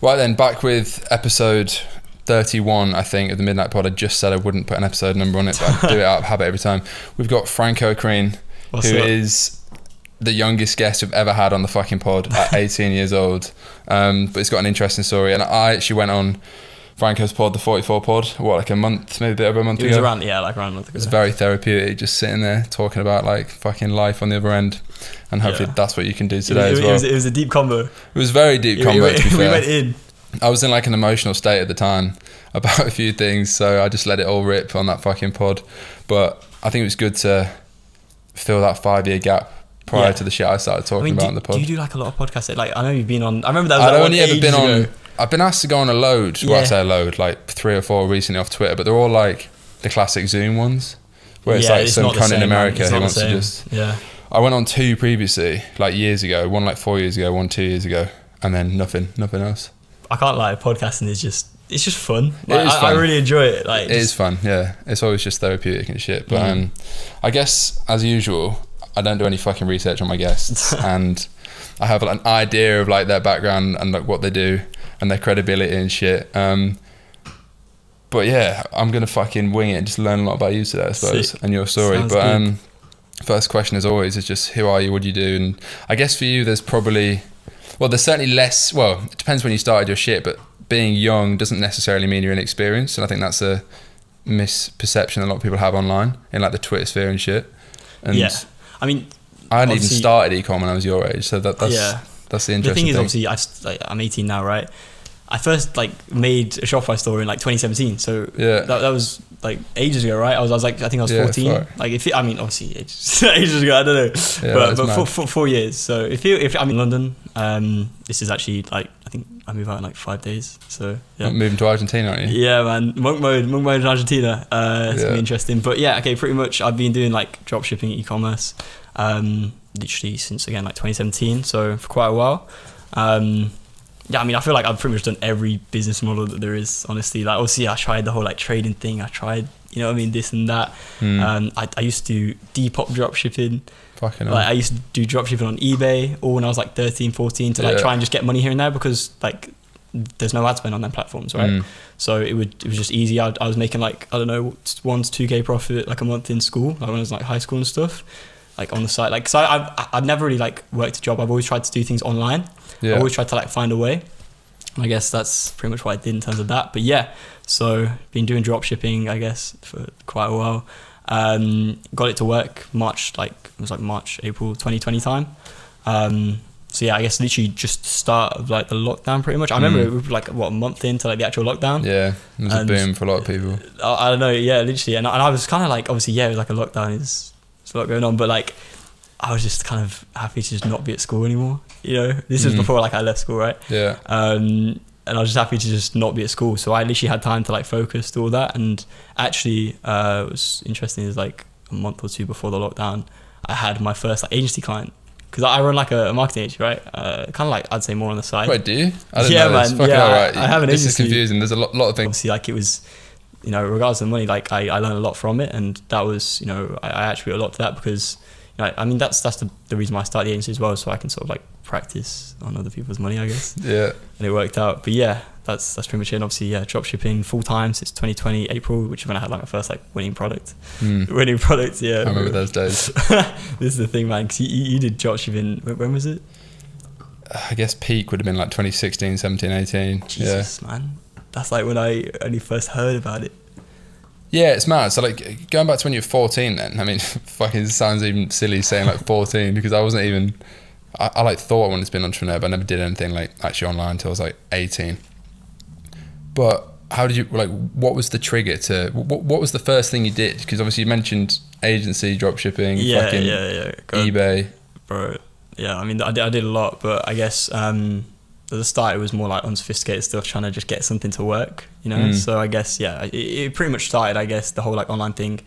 Right then, back with episode 31, I think, of the Midnight Pod. I just said I wouldn't put an episode number on it, but I do it out of habit every time. We've got Franco Crean, who is the youngest guest we've ever had on the fucking pod at 18 years old. But it's got an interesting story. And I actually went on Franco's pod, the 44 pod, like a month, maybe a bit over a month ago. It was around a month ago. It was very therapeutic, just sitting there talking about like fucking life on the other end. And hopefully that's what you can do today as well. It was a deep combo. It was very deep combo, to be fair. We went in. I was in like an emotional state at the time about a few things, so I just let it all rip on that fucking pod. But I think it was good to fill that 5-year gap prior to the shit I started talking about in the pod. Do you do like a lot of podcasts? Like I know you've been on. I remember that was like only ever been on. I've been asked to go on a load. Well, I say a load, like 3 or 4 recently off Twitter, but they're all like the classic Zoom ones, where it's like some cunt in America who wants to just. Yeah. I went on 2 previously, like years ago. One like 4 years ago, one 2 years ago, and then nothing else. I can't lie. Podcasting is just fun. Like, it is fun. I really enjoy it. Like it is fun. Yeah, it's always just therapeutic and shit. But I guess as usual, I don't do any fucking research on my guests, and I have an idea of like their background and like what they do and their credibility and shit. But yeah, I'm gonna fucking wing it and just learn a lot about you today, I suppose, and your story. Sounds but good. First question as always is just who are you, what do you do? And I guess for you there's probably, well, there's certainly less, well, it depends when you started your shit, but being young doesn't necessarily mean you're inexperienced, and I think that's a misperception a lot of people have online in like the Twitter sphere and shit. And yeah, I mean, I hadn't even started ecom when I was your age, so that's the interesting thing. The thing is, obviously, I'm 18 now, right? I first like made a Shopify store in like 2017, so that was like ages ago, right? I was like, I think I was 14. Like I mean, obviously ages ago, I don't know, but for 4 years. So if I'm in London, this is actually like I think I move out in like 5 days. So yeah, moving to Argentina, aren't you? Yeah, man, monk mode in Argentina. It's gonna be interesting. But yeah, okay, pretty much I've been doing like drop shipping, e-commerce, literally since again like 2017. So for quite a while. Yeah, I mean, I feel like I've pretty much done every business model that there is, honestly. Like, obviously, I tried the whole, like, trading thing. I tried, you know what I mean, this and that. I used to do Depop drop shipping. Fucking like, I used to do drop shipping on eBay, all when I was, like, 13, 14, to, like, try and just get money here and there because, like, there's no ad spend on them platforms, right? So it was just easy. I was making, like, I don't know, 1 to 2K profit, like, a month in school, like, when I was, like, high school and stuff, like, on the side. Like, so I've never really, like, worked a job. I've always tried to do things online. I always tried to like find a way. I guess that's pretty much what I did in terms of that. But yeah, so been doing drop shipping, I guess, for quite a while. Got it to work March, April 2020 time. So yeah, I guess literally just the start of like the lockdown pretty much. I remember it was like a month into like the actual lockdown. Yeah, it was a boom for a lot of people. I don't know, yeah, literally. And I was kind of like, obviously, yeah, it was like a lockdown, there's a lot going on, but like I was just kind of happy to just not be at school anymore. You know, this was before like I left school, right? Yeah. And I was just happy to just not be at school. So I literally had time to like focus to all that. And actually, it was interesting is like a month or 2 before the lockdown, I had my first like agency client. Because I run like a marketing agency, right? Kind of like, I'd say more on the side. Wait, do you? I didn't know this. Man. Yeah, right. I have an agency. This is confusing. There's a lot of things. Obviously, like it was, you know, regardless of the money, like I learned a lot from it. And that was, you know, I attribute a lot to that because, you know, I mean, that's the reason why I started the agency as well. So I can sort of like practice on other people's money, I guess. Yeah. And it worked out. But yeah, that's pretty much it. And obviously, yeah, drop shipping full time since 2020 April, which is when I had like my first like winning product. Winning product, yeah. I remember those days. This is the thing, man. Because you did drop shipping. When was it? I guess peak would have been like 2016, 17, 18. Jesus, man. That's like when I only first heard about it. Yeah, it's mad. So like going back to when you were 14 then, I mean, fucking sounds even silly saying like 14 because I wasn't even, I like thought I wanted to be an entrepreneur, but I never did anything like actually online until I was like 18. But how did you, like, what was the trigger to, what was the first thing you did? Because obviously you mentioned agency, dropshipping, eBay. Bro, yeah, I mean, I did a lot, but I guess at the start it was more like unsophisticated stuff, trying to just get something to work, you know. So I guess it pretty much started, I guess, the whole like online thing,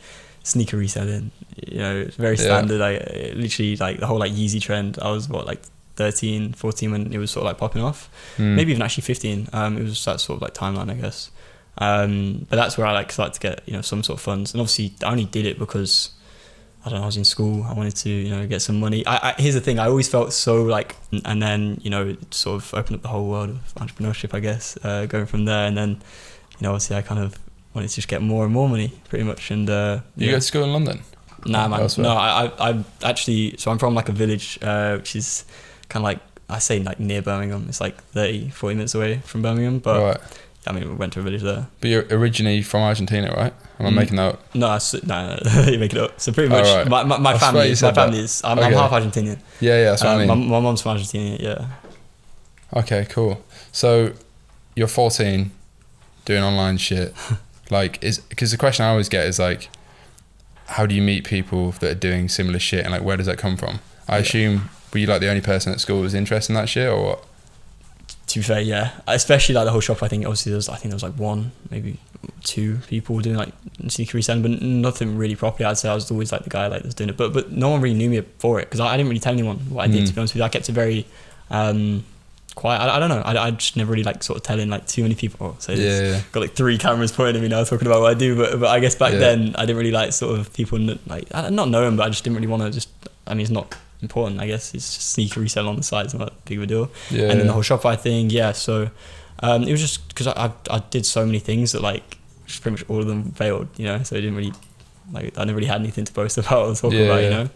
sneaker reselling, you know, it's very standard. I literally like the whole like Yeezy trend, I was like 13, 14 when it was sort of like popping off, maybe even actually 15. It was that sort of like timeline, I guess. But that's where I like started to get, you know, some sort of funds, and obviously I only did it because I don't know, I was in school, I wanted to, you know, get some money. Here's the thing, I always felt so like, and then, you know, it sort of opened up the whole world of entrepreneurship, I guess, going from there. And then, you know, obviously I kind of wanted to just get more and more money, pretty much. And you go to school in London? Nah, man. No, I actually, so I'm from like a village, which is kind of like, I say like near Birmingham. It's like 30, 40 minutes away from Birmingham, but right. I mean, we went to a village there. But you're originally from Argentina, right? Am I making that up? No, you make it up. So pretty much, right. my family is, I'm half Argentinian. Yeah, that's what I mean. My mom's from Argentina, yeah. Okay, cool. So you're 14, doing online shit. Like, because the question I always get is like, how do you meet people that are doing similar shit, and like, where does that come from? I assume, were you like the only person at school who was interested in that shit, or what? To be fair, yeah. Especially like the whole shop. I think obviously there was like one, maybe two people doing like sneaker reselling, but nothing really properly. I'd say I was always like the guy like that's doing it, but no one really knew me for it because I didn't really tell anyone what I did. To be honest with you, I kept it very quiet. I don't know. I just never really like sort of telling like too many people. So got like 3 cameras pointing at me now talking about what I do. But I guess back then I didn't really like sort of people like not know them, but I just didn't really want to just. I mean, it's not important, I guess. It's just sneaker resell on the side. It's not that big of a deal. And then the whole Shopify thing, so it was just because I did so many things that like just pretty much all of them failed, you know. So I didn't really like, I never really had anything to boast about or talk about, you know.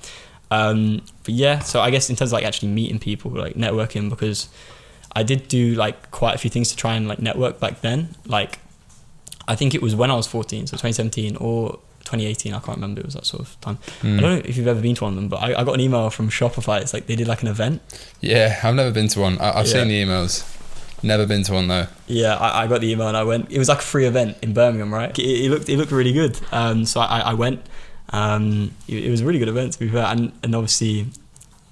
But yeah, so I guess in terms of like actually meeting people, like networking, because I did do like quite a few things to try and like network back then. Like I think it was when I was 14, so 2017 or 2018, I can't remember, it was that sort of time. I don't know if you've ever been to one of them, but I got an email from Shopify. It's like they did like an event. Yeah, I've never been to one. I've seen the emails. Never been to one though. Yeah, I got the email and I went. It was like a free event in Birmingham, right? It looked really good. So I went. It was a really good event, to be fair, and obviously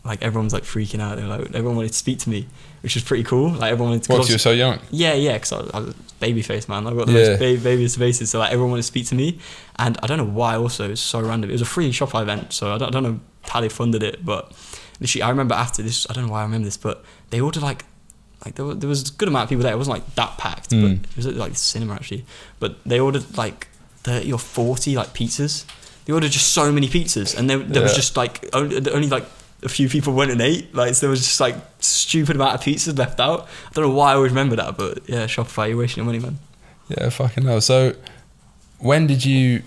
like everyone was like freaking out. They were like, everyone wanted to speak to me, which was pretty cool. Like everyone wanted to. What, you were so young? Yeah, because I was baby face, man. I got the most babyest faces, so like everyone wanted to speak to me, and I don't know why. Also, it was so random. It was a free Shopify event, so I don't know how they funded it, but literally, I remember after this. I don't know why I remember this, but they ordered like there was a good amount of people there. It wasn't like that packed, but it was like the cinema actually. But they ordered like 30 or 40 like pizzas. They ordered just so many pizzas, and there was just like only like a few people went and ate. Like, so there was just like stupid amount of pizzas left out. I don't know why I always remember that, but yeah, Shopify, you're wasting your money, man. Yeah, fucking hell. So when did you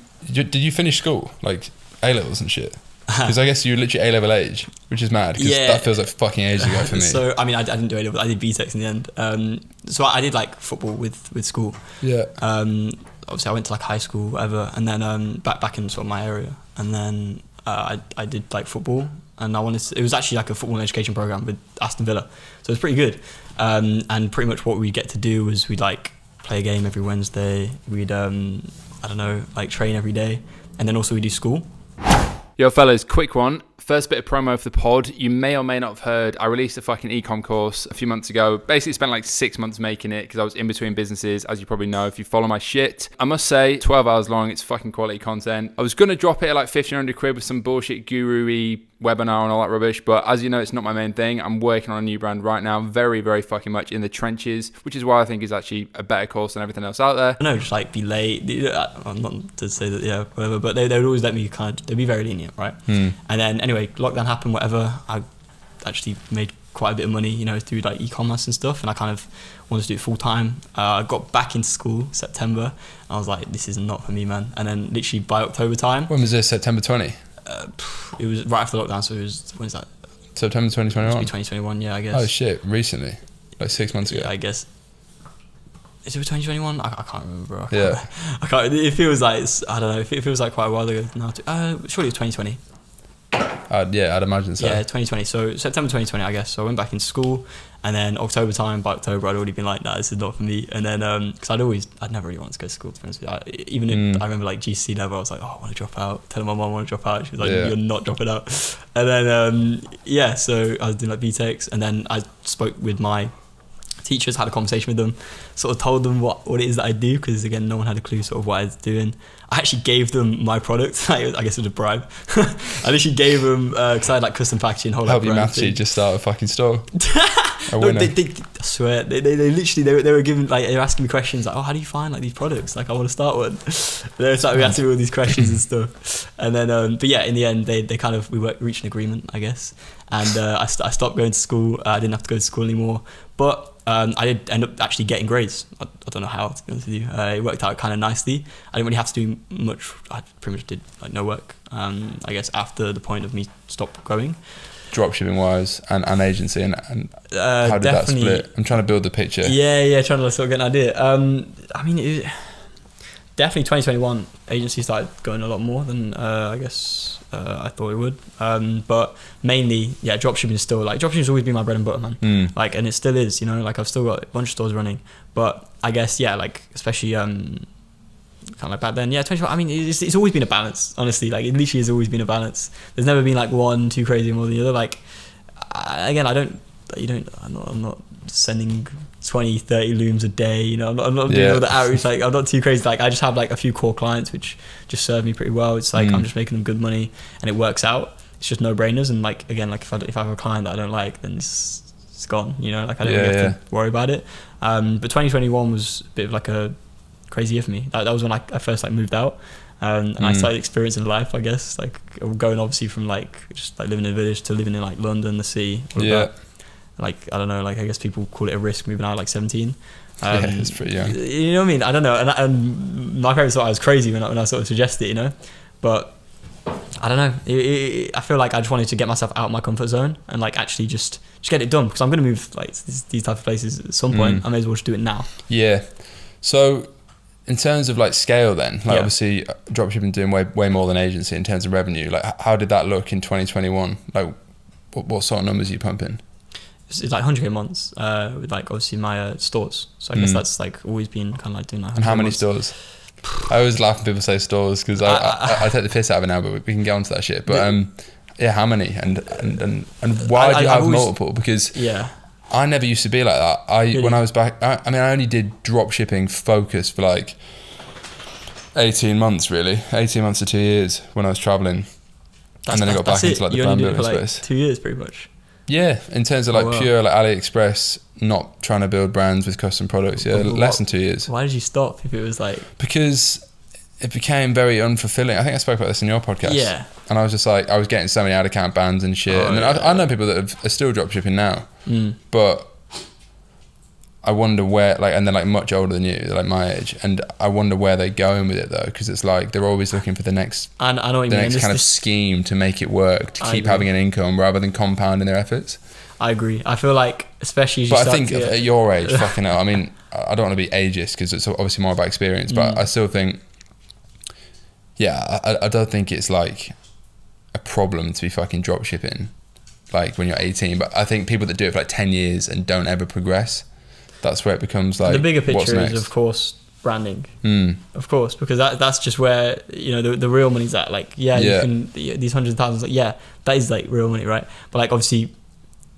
finish school, like A-levels and shit? Because I guess you were literally A-level age, which is mad, because that feels like fucking ages ago for me. So I mean, I didn't do A-level, I did BTEC in the end. So I did like football with school. Yeah. Obviously I went to like high school, whatever, and then back in sort of my area, and then I did like football, and it was actually like a football and education program with Aston Villa, so it was pretty good. And pretty much what we'd get to do was we'd like play a game every Wednesday. We'd I don't know, like train every day, and then also we do school. Yo fellas, quick one. First bit of promo for the pod. You may or may not have heard, I released a fucking ecom course a few months ago. Basically spent like 6 months making it because I was in between businesses, as you probably know if you follow my shit. I must say, 12 hours long, it's fucking quality content. I was going to drop it at like 1,500 quid with some bullshit guru-y webinar and all that rubbish, but as you know, it's not my main thing. I'm working on a new brand right now, very, very fucking much in the trenches, which is why I think it's actually a better course than everything else out there. I know, just like be late. I'm not to say that, yeah, whatever, but they would always let me they'd be very lenient, right? And then anyway, lockdown happened, whatever. I actually made quite a bit of money, you know, through like e-commerce and stuff, and I kind of wanted to do it full time. I got back into school September, and I was like, this is not for me, man. And then literally by October time. When was this? September 20? It was right after lockdown, so it was, when is that? September 2021? 2021, yeah, I guess. Oh shit, recently? Like 6 months ago? Yeah, I guess. Is it 2021? I can't remember, bro. Yeah. I can't, it feels like, I don't know, it feels like quite a while ago now. Surely it was 2020. Yeah, I'd imagine so. Yeah, 2020. So September 2020, I guess. So I went back into school, and then October time, by October, I'd already been like, nah, this is not for me. And then, because I'd never really wanted to go to school, to be honest with you. Even if I remember like GCSE level, I was like, oh, I want to drop out. Telling my mum I want to drop out. She was like, you're not dropping out. And then, so I was doing like BTECs, and then I spoke with my teachers, had a conversation with them, sort of told them what it is that I do, because again, no one had a clue sort of what I was doing. I actually gave them my product. I guess it was a bribe. I literally gave them, because I had like custom packaging, whole Help you maths, just start a fucking store. No, I swear, they literally they were giving, like, they were asking me questions like, oh, how do you find like these products? Like, I want to start one. They were starting asking me all these questions and stuff. And then, but yeah, in the end, they kind of, we reached an agreement, I guess. And I stopped going to school. I didn't have to go to school anymore. But I did end up actually getting grades. I don't know how, to be honest with you. It worked out kind of nicely. I didn't really have to do much. I pretty much did like no work. I guess after the point of me stop going. Dropshipping wise and agency and how did that split? I'm trying to build the picture. Yeah, trying to sort of get an idea. I mean, definitely 2021 agency started going a lot more than I guess I thought it would. But mainly, yeah, dropshipping is still like, dropshipping's always been my bread and butter, man. Like, and it still is, you know, like I've still got a bunch of stores running. But I guess, yeah, like especially kind of like back then, yeah, 2021. I mean, it's always been a balance, honestly. Like, it literally has always been a balance. There's never been like one too crazy more than the other. Like, again, I'm not sending 20-30 looms a day, you know. I'm not doing all the outreach. Like, I'm not too crazy. Like, I just have like a few core clients which just serve me pretty well. It's like I'm just making them good money and it works out. It's just no brainers. And like, again, like if I have a client that I don't like, then it's gone, you know. Like, I don't really have to worry about it. But 2021 was a bit of like a crazy year for me. That was when I first like moved out. And I started experiencing life, I guess, like going obviously from like just like living in a village to living in like London, the city. Like, I don't know, like I guess people call it a risk moving out at like 17. Yeah, it's pretty young. You know what I mean? I don't know. And my parents thought I was crazy when I sort of suggested it, you know. But I don't know. I feel like I just wanted to get myself out of my comfort zone and like actually just get it done, because I'm going to move like these type of places at some point. I may as well just do it now. Yeah. So in terms of like scale then, like obviously dropshipping doing way more than agency in terms of revenue. Like, how did that look in 2021? Like, what sort of numbers are you pumping? It's like 100k months with like obviously my stores. So I guess that's like always been kind of like doing that. And how many stores? I always laugh when people say stores, because I take the piss out of it now, but we can get onto that shit. But yeah, how many? And why do you have multiple? Because I never used to be like that. When I was back, I mean, I only did drop shipping focus for like 18 months, really. 18 months to 2 years when I was traveling. And then I got back into like the brand building space. 2 years pretty much. Yeah, in terms of like pure like AliExpress, not trying to build brands with custom products. Yeah, less than 2 years. Why did you stop if it was like? Because it became very unfulfilling. I think I spoke about this in your podcast. Yeah. And I was just like, I was getting so many out of account bans and shit. And then I know people that are still dropshipping now, but I wonder where, like, and they're like much older than you, they're like my age, and I wonder where they're going with it though, because it's like they're always looking for the next, I know what you mean. Next kind of scheme to make it work, to keep having an income rather than compounding their efforts. I agree. I feel like, especially as you but I think at your age, fucking hell, I mean, I don't want to be ageist because it's obviously more about experience, but I still think, I don't think it's like a problem to be fucking drop shipping like when you're 18, but I think people that do it for like 10 years and don't ever progress, that's where it becomes like, the bigger picture is of course branding, of course, because that's just where, you know, the real money's at. Like you can, these hundreds of thousands, like that is like real money, right? But like obviously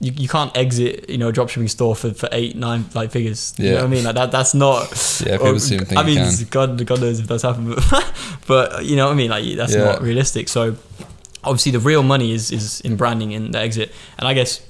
you can't exit, you know, a dropshipping store for 8-9 like figures. You know what I mean? Like that's not. Yeah, people seem to think. I mean, God knows if that's happened, but you know what I mean? Like that's not realistic. So obviously the real money is in branding and the exit. And I guess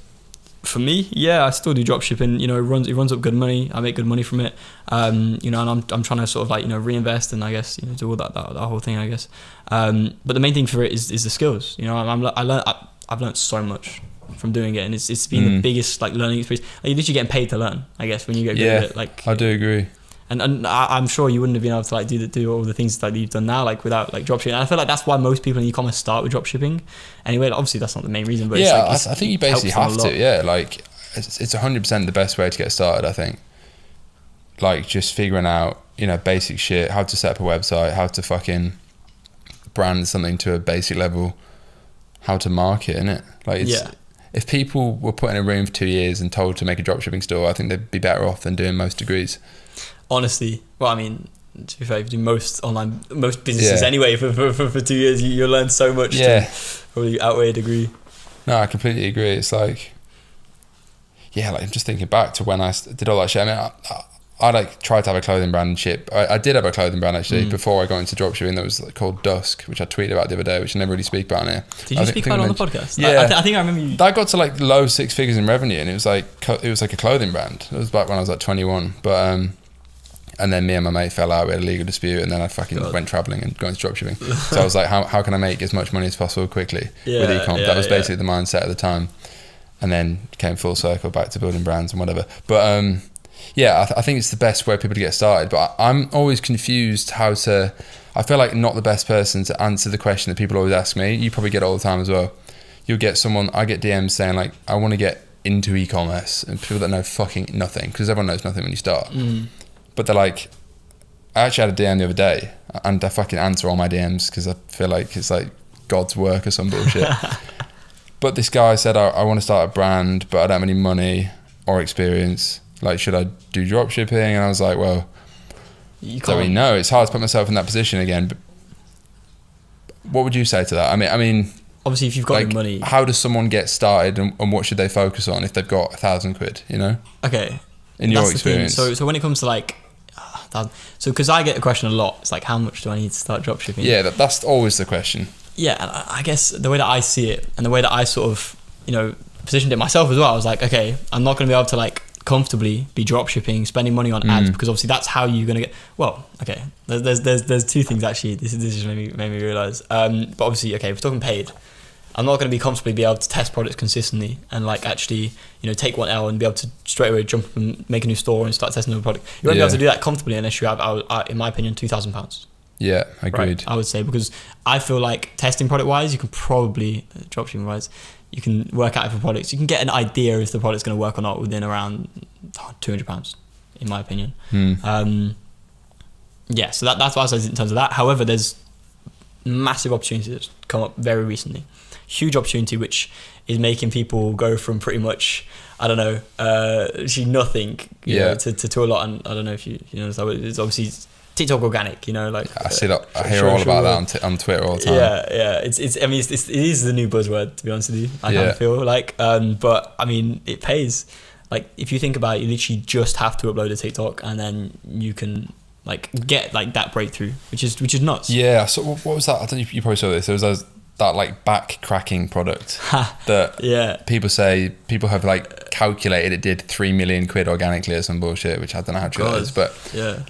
for me, I still do dropshipping. You know, it runs up good money. I make good money from it. You know, and I'm trying to sort of like, you know, reinvest and I guess, you know, do all that whole thing, I guess. But the main thing for it is the skills. You know, I've learned so much from doing it, and it's been the biggest like learning experience. Like, you're literally getting paid to learn, I guess, when you get good at it. Like, I do agree. And I'm sure you wouldn't have been able to like do all the things that you've done now, like without like dropshipping. And I feel like that's why most people in e-commerce start with dropshipping. Anyway, like, obviously that's not the main reason, but I think you basically have to. Yeah, like it's 100% the best way to get started. I think, like, just figuring out, you know, basic shit, how to set up a website, how to fucking brand something to a basic level, how to market, innit? Like, if people were put in a room for 2 years and told to make a dropshipping store, I think they'd be better off than doing most degrees. Honestly, well, I mean, to be fair, if you do most businesses anyway for 2 years, you'll learn so much to probably outweigh a degree. No, I completely agree. It's like, yeah, like I'm just thinking back to when I did all that shit. I mean, I like tried to have a clothing brand and shit. I did have a clothing brand actually before I got into dropshipping. That was like called Dusk, which I tweeted about the other day, which I never really speak about here. Did you speak about it on the podcast? Yeah, I think I remember you. That got to like low 6 figures in revenue, and it was like a clothing brand. It was back when I was like 21, but and then me and my mate fell out. We had a legal dispute, and then I fucking went traveling and got into dropshipping. So I was like, how can I make as much money as possible quickly with e-com? That was basically the mindset at the time, and then came full circle back to building brands and whatever. But yeah, I think it's the best way people to get started. But I'm always confused how to. I feel like not the best person to answer the question that people always ask me. You probably get it all the time as well. You'll get someone. I get DMs saying like, I want to get into e-commerce, and people that know fucking nothing, because everyone knows nothing when you start. But they're like, I actually had a DM the other day, and I fucking answer all my DMs because I feel like it's like God's work or some bullshit. But this guy said, I want to start a brand, but I don't have any money or experience. Like, should I do drop shipping? And I was like, well, You don't really know. It's hard to put myself in that position again. But what would you say to that? I mean, obviously, if you've got like, the money, how does someone get started, and what should they focus on if they've got £1,000? You know? okay. In your experience. So when it comes to like, so because I get a question a lot, it's like, how much do I need to start dropshipping? Yeah, that's always the question. Yeah, and I guess the way that I see it, and the way that I sort of, positioned it myself as well, I was like, okay, I'm not going to be able to like comfortably be dropshipping, spending money on ads, because obviously that's how you're going to get. Well, okay, there's two things actually. This just made me realize. But obviously, okay, if we're talking paid, I'm not going to be comfortably be able to test products consistently and like actually, take one L and be able to straight away jump up and make a new store and start testing another product. You won't be able to do that comfortably unless you have, in my opinion, £2,000. Yeah, agreed. Right, I would say, because I feel like testing product wise, you can probably dropshipping wise, you can work out if a product, you can get an idea if the product's going to work or not within around £200, in my opinion. Yeah, so that's what I said in terms of that. However, there's massive opportunities that's come up very recently. Huge opportunity, which is making people go from pretty much, I don't know, actually nothing, to a lot. And I don't know if you know, so it's obviously TikTok organic, like I see that. I hear all about that on Twitter all the time. Yeah. I mean, it is the new buzzword, to be honest with you. I kind of feel like, but I mean, it pays. Like, if you think about it, you literally just have to upload a TikTok, and then you can like get like that breakthrough, which is nuts. Yeah. So what was that? I don't know if you probably saw this. There was that like back cracking product that people have like calculated it did 3 million quid organically or some bullshit, which I don't know how true that is, but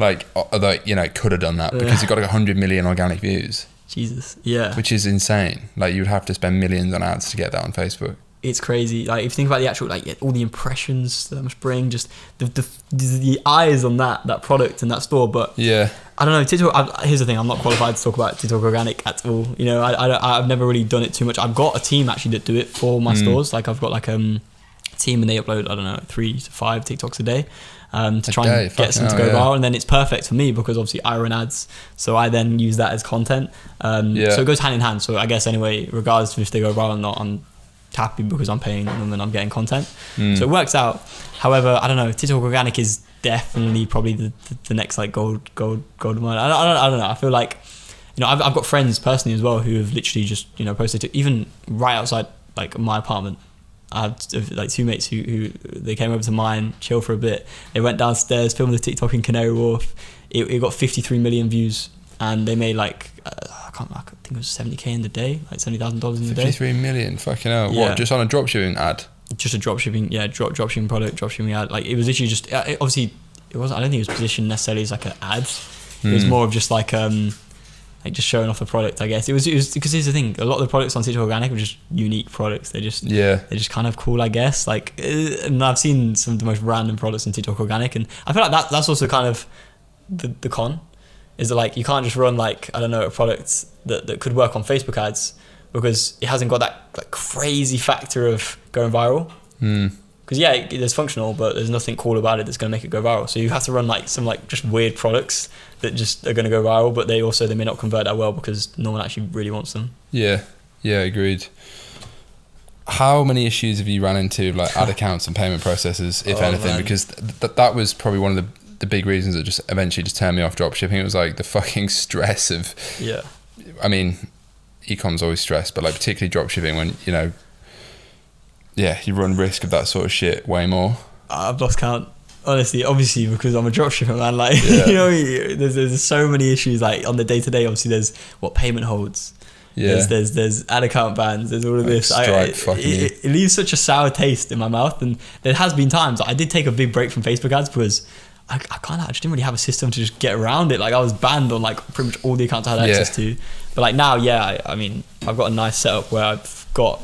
like, although it could have done that because it got like 100 million organic views. Jesus. Yeah. Which is insane. Like, you would have to spend millions on ads to get that on Facebook. It's crazy. Like, if you think about the actual, like, all the impressions that must bring, just the eyes on that product and that store. But yeah, I don't know. TikTok. Here's the thing. I'm not qualified to talk about TikTok organic at all. I've never really done it too much. I've got a team actually that do it for my stores. Like, I've got like a team, and they upload, I don't know, 3 to 5 TikToks a day. To try and get some to go viral, and then it's perfect for me because obviously I run ads, so I then use that as content. So it goes hand in hand. So I guess anyway, regardless of if they go viral or not, I'm happy because I'm paying them and I'm getting content. So it works out. However, I don't know. TikTok organic is definitely probably the next like gold mine. I don't know. I feel like I've got friends personally as well who have literally just posted even right outside like my apartment. I have like 2 mates who they came over to mine, chill for a bit. They went downstairs, filmed the TikTok in Canary Wharf. It got 53 million views, and they made like I think it was 70k in the day, like $70,000 in the day. 53 million, fucking hell! Yeah. What? Just on a dropshipping ad? Just a dropshipping, dropshipping product, dropshipping ad. Like, it was literally just obviously it wasn't. I don't think it was positioned necessarily as like an ad. It was more of just like just showing off the product, I guess. It was because here's the thing, a lot of the products on TikTok organic are just unique products. They're just kind of cool, I guess. Like, and I've seen some of the most random products in TikTok organic, and I feel like that's also kind of the con, is that like you can't just run like, I don't know, a product that could work on Facebook ads because it hasn't got that like crazy factor of going viral. Because it's functional, but there's nothing cool about it that's going to make it go viral. So you have to run like some like just weird products that just are going to go viral, but they may not convert that well because no one actually really wants them. Yeah, agreed. How many issues have you run into like ad accounts and payment processes, if anything? Man. Because that was probably one of the big reasons that just eventually just turned me off dropshipping. It was like the fucking stress of I mean, e-com's always stressed, but like particularly dropshipping when yeah, you run risk of that sort of shit way more. I've lost count. Honestly, obviously, because I'm a dropshipper, man. Like, you know, there's so many issues. Like on the day to day, obviously, there's what payment holds. Yeah. There's ad account bans. There's all of this. It leaves such a sour taste in my mouth. And there has been times I did take a big break from Facebook ads because I just didn't really have a system to just get around it. Like I was banned on like pretty much all the accounts I had access to. But like now, I mean, I've got a nice setup where I've got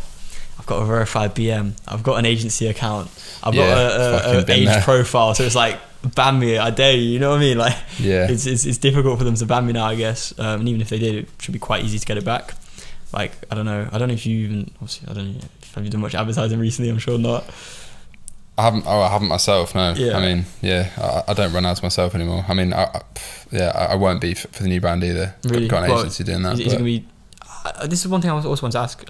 a verified BM. I've got an agency account. I've got a age profile. So it's like, ban me, I dare you. You know what I mean? Like, it's difficult for them to ban me now, I guess. And even if they did, it should be quite easy to get it back. Like, I don't know if you even, obviously, I don't know, have you done much advertising recently? I'm sure not. I haven't myself, no. Yeah. I mean, I don't run ads myself anymore. I mean, I won't be for the new brand either. Really? I've got an agency doing that. Is it going to be, this is one thing I also want to ask.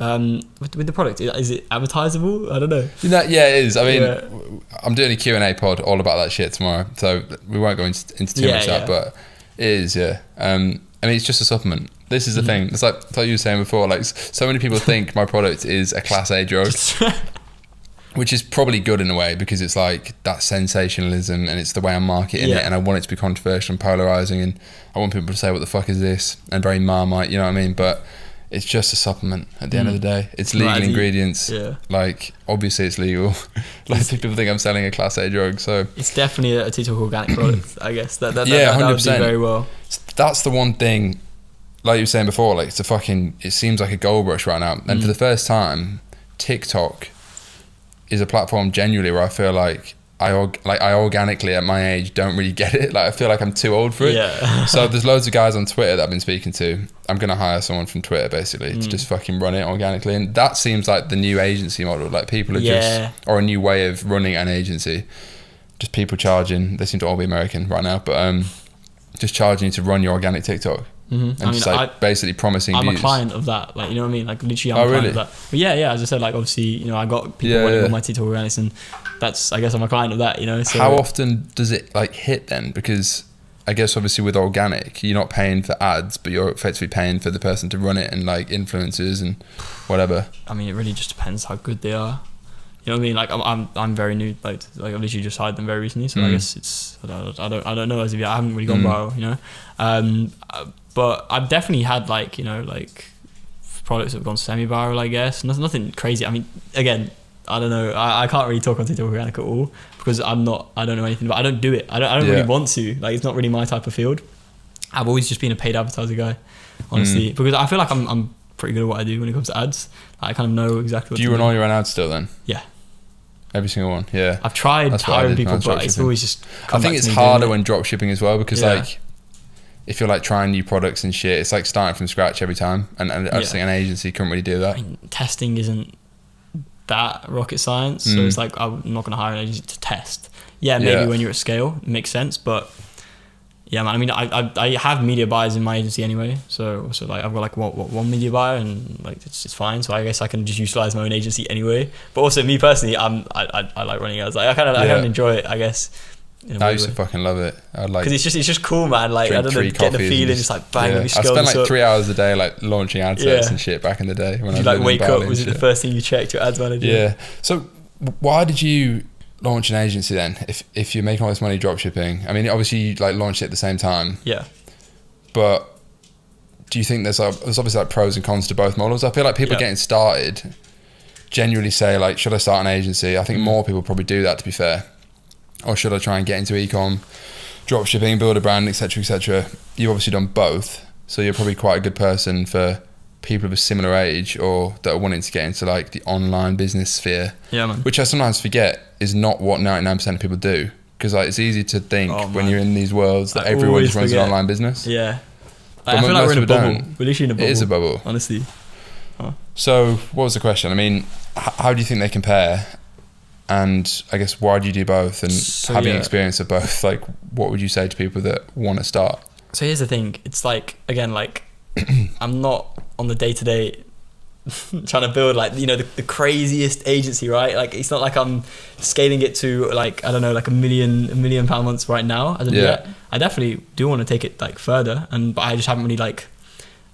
With the product, is it advertisable? I don't know. Yeah, it is. I mean, I'm doing a Q&A pod all about that shit tomorrow, so we won't go into too much of that, but it is, I mean, it's just a supplement. This is the thing. It's like you were saying before, like so many people think my product is a Class A drug, which is probably good in a way because it's like that sensationalism and it's the way I'm marketing it, and I want it to be controversial and polarizing, and I want people to say, what the fuck is this? And very Marmite, you know what I mean? But it's just a supplement at the end of the day. It's legal ingredients. Like, obviously it's legal. Like, people think I'm selling a Class A drug, so... It's definitely a TikTok organic product, I guess. That 100%. Would do very well. That's the one thing, like you were saying before, like, it seems like a gold rush right now. And for the first time, TikTok is a platform genuinely where I feel like I organically at my age don't really get it. Like I feel like I'm too old for it. So there's loads of guys on Twitter that I've been speaking to. I'm gonna hire someone from Twitter basically to just fucking run it organically, and that seems like the new agency model. Like people are or a new way of running an agency. Just people charging. They seem to all be American right now, but just charging you to run your organic TikTok. And just like basically promising I'm views. a client of that, like, you know what I mean, like literally I'm a client of that. But as I said, like obviously, you know, I got people running on my TikTok organics, and that's, I guess I'm a client of that, you know. So how often does it like hit then? Because I guess obviously with organic you're not paying for ads, but you're effectively paying for the person to run it and like influencers and whatever. I mean, it really just depends how good they are. You know what I mean? Like I'm very new. Like I've literally just hired them very recently, so I guess it's I don't know as of yet. I haven't really gone viral, you know. But I've definitely had like, you know, like products that have gone semi-viral, I guess. Nothing crazy. I mean, again, I don't know. I can't really talk on TikTok organic at all because I don't know anything. But I don't do it. I don't really want to. Like it's not really my type of field. I've always just been a paid advertiser guy, honestly, because I feel like I'm pretty good at what I do when it comes to ads. I kind of know exactly what do. You run all your own ads still then? Yeah. Every single one, yeah. I've tried hiring people, but it's always just. I think it's harder when drop shipping as well because like, if you're like trying new products and shit, it's like starting from scratch every time, and I just think an agency couldn't really do that. I mean, testing isn't that rocket science, so it's like I'm not going to hire an agency to test. Maybe when you're at scale, it makes sense, but yeah, man. I mean, I have media buyers in my agency anyway, so like I've got like one media buyer, and like it's fine. So I guess I can just utilize my own agency anyway. But also me personally, I like running ads. Like I kind of enjoy it, I guess. I used to fucking love it. I'd like because it's just cool, man. Like I don't know, getting the feeling, just like bang. Let me I spent like 3 hours a day like launching ad sets and shit back in the day. When Did you like wake up? Was it the first thing you checked, your ads manager? Yeah. So why did you launch an agency then? If you're making all this money drop shipping, I mean, obviously you like launched it at the same time. Yeah. But do you think there's obviously like pros and cons to both models? I feel like people getting started genuinely say like, should I start an agency? I think more people probably do that, to be fair. Or should I try and get into e-com, drop shipping, build a brand, etc., etc. You've obviously done both, so you're probably quite a good person for people of a similar age or that are wanting to get into like the online business sphere. Yeah, man. Which I sometimes forget is not what 99% of people do, because like it's easy to think when you're in these worlds that everyone just runs an online business. Yeah, I feel like we're in a bubble. We're literally in a bubble. It is a bubble, honestly. So what was the question? I mean, how do you think they compare? And I guess why do you do both? And having experience of both, like what would you say to people that want to start? So here's the thing. It's like, again, like I'm not on the day-to-day trying to build like, you know, the craziest agency, right? Like it's not like I'm scaling it to like, I don't know, like a million pound months right now as of yet. I definitely do want to take it like further, but I just haven't really like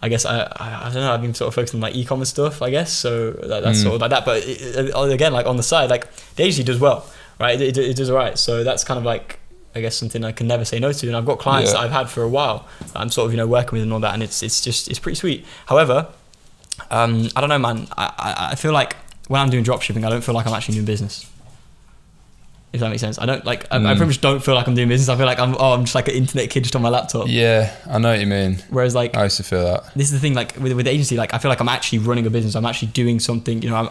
I guess I don't know. I've been sort of focusing on like e-commerce stuff, I guess. So that's sort of like that. But again, like on the side, like the agency does well, right? It does alright. So that's kind of like, I guess, something I can never say no to. And I've got clients that I've had for a while that I'm sort of, you know, working with and all that, and it's pretty sweet. However, I don't know, man. I feel like when I'm doing dropshipping, I don't feel like I'm actually doing business. If that makes sense. I don't like. I pretty much don't feel like I'm doing business. I feel like I'm just like an internet kid just on my laptop. Yeah, I know what you mean. Whereas like I used to feel that. This is the thing. Like with the agency, like I feel like I'm actually running a business. I'm actually doing something. You know,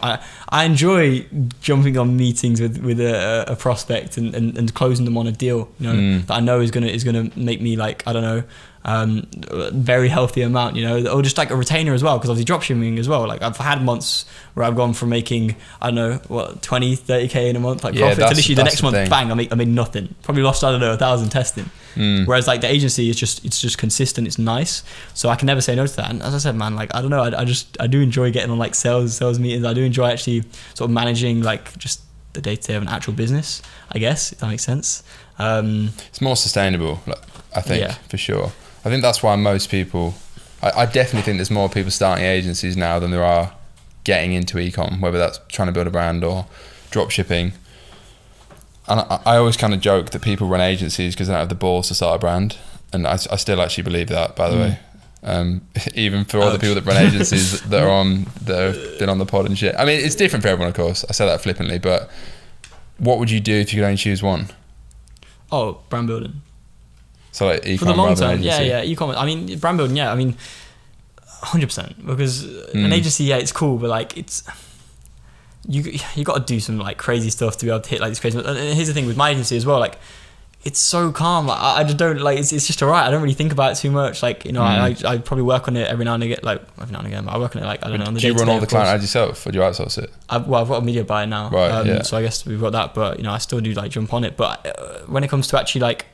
I enjoy jumping on meetings with a prospect and closing them on a deal. You know, that I know is gonna make me like, I don't know, a very healthy amount, you know, or just like a retainer as well, because obviously dropshipping as well, like I've had months where I've gone from making, I don't know, what, 20, 30k in a month, like profit, to literally the next month, bang, I made nothing. Probably lost, I don't know, 1,000 testing. Whereas like the agency is just consistent, it's nice. So I can never say no to that. And as I said, man, like, I don't know, I do enjoy getting on like sales meetings. I do enjoy actually sort of managing like just the day-to-day of an actual business, I guess, if that makes sense. It's more sustainable, I think, for sure. I think that's why most people, I definitely think there's more people starting agencies now than there are getting into e-com, whether that's trying to build a brand or drop shipping. And I always kind of joke that people run agencies because they don't have the balls to start a brand. And I still actually believe that, by the way. Even for all the people that run agencies that have been on the pod and shit. I mean, it's different for everyone, of course. I say that flippantly, but what would you do if you could only choose one? Oh, brand building. So like e-com for the long term, agency. yeah, e-commerce. I mean, brand building, I mean, 100%. Because an agency, it's cool, but like it's you got to do some like crazy stuff to be able to hit like this crazy. And here's the thing with my agency as well, like it's so calm. Like I just don't like it's just alright. I don't really think about it too much. Like, you know, I probably work on it every now and again. Like every now and again, but I work on it like, I don't know. On the do you run all the client ads yourself, or do you outsource it? I've got a media buyer now, right? So I guess we've got that, but you know, I still do like jump on it. But when it comes to actually like,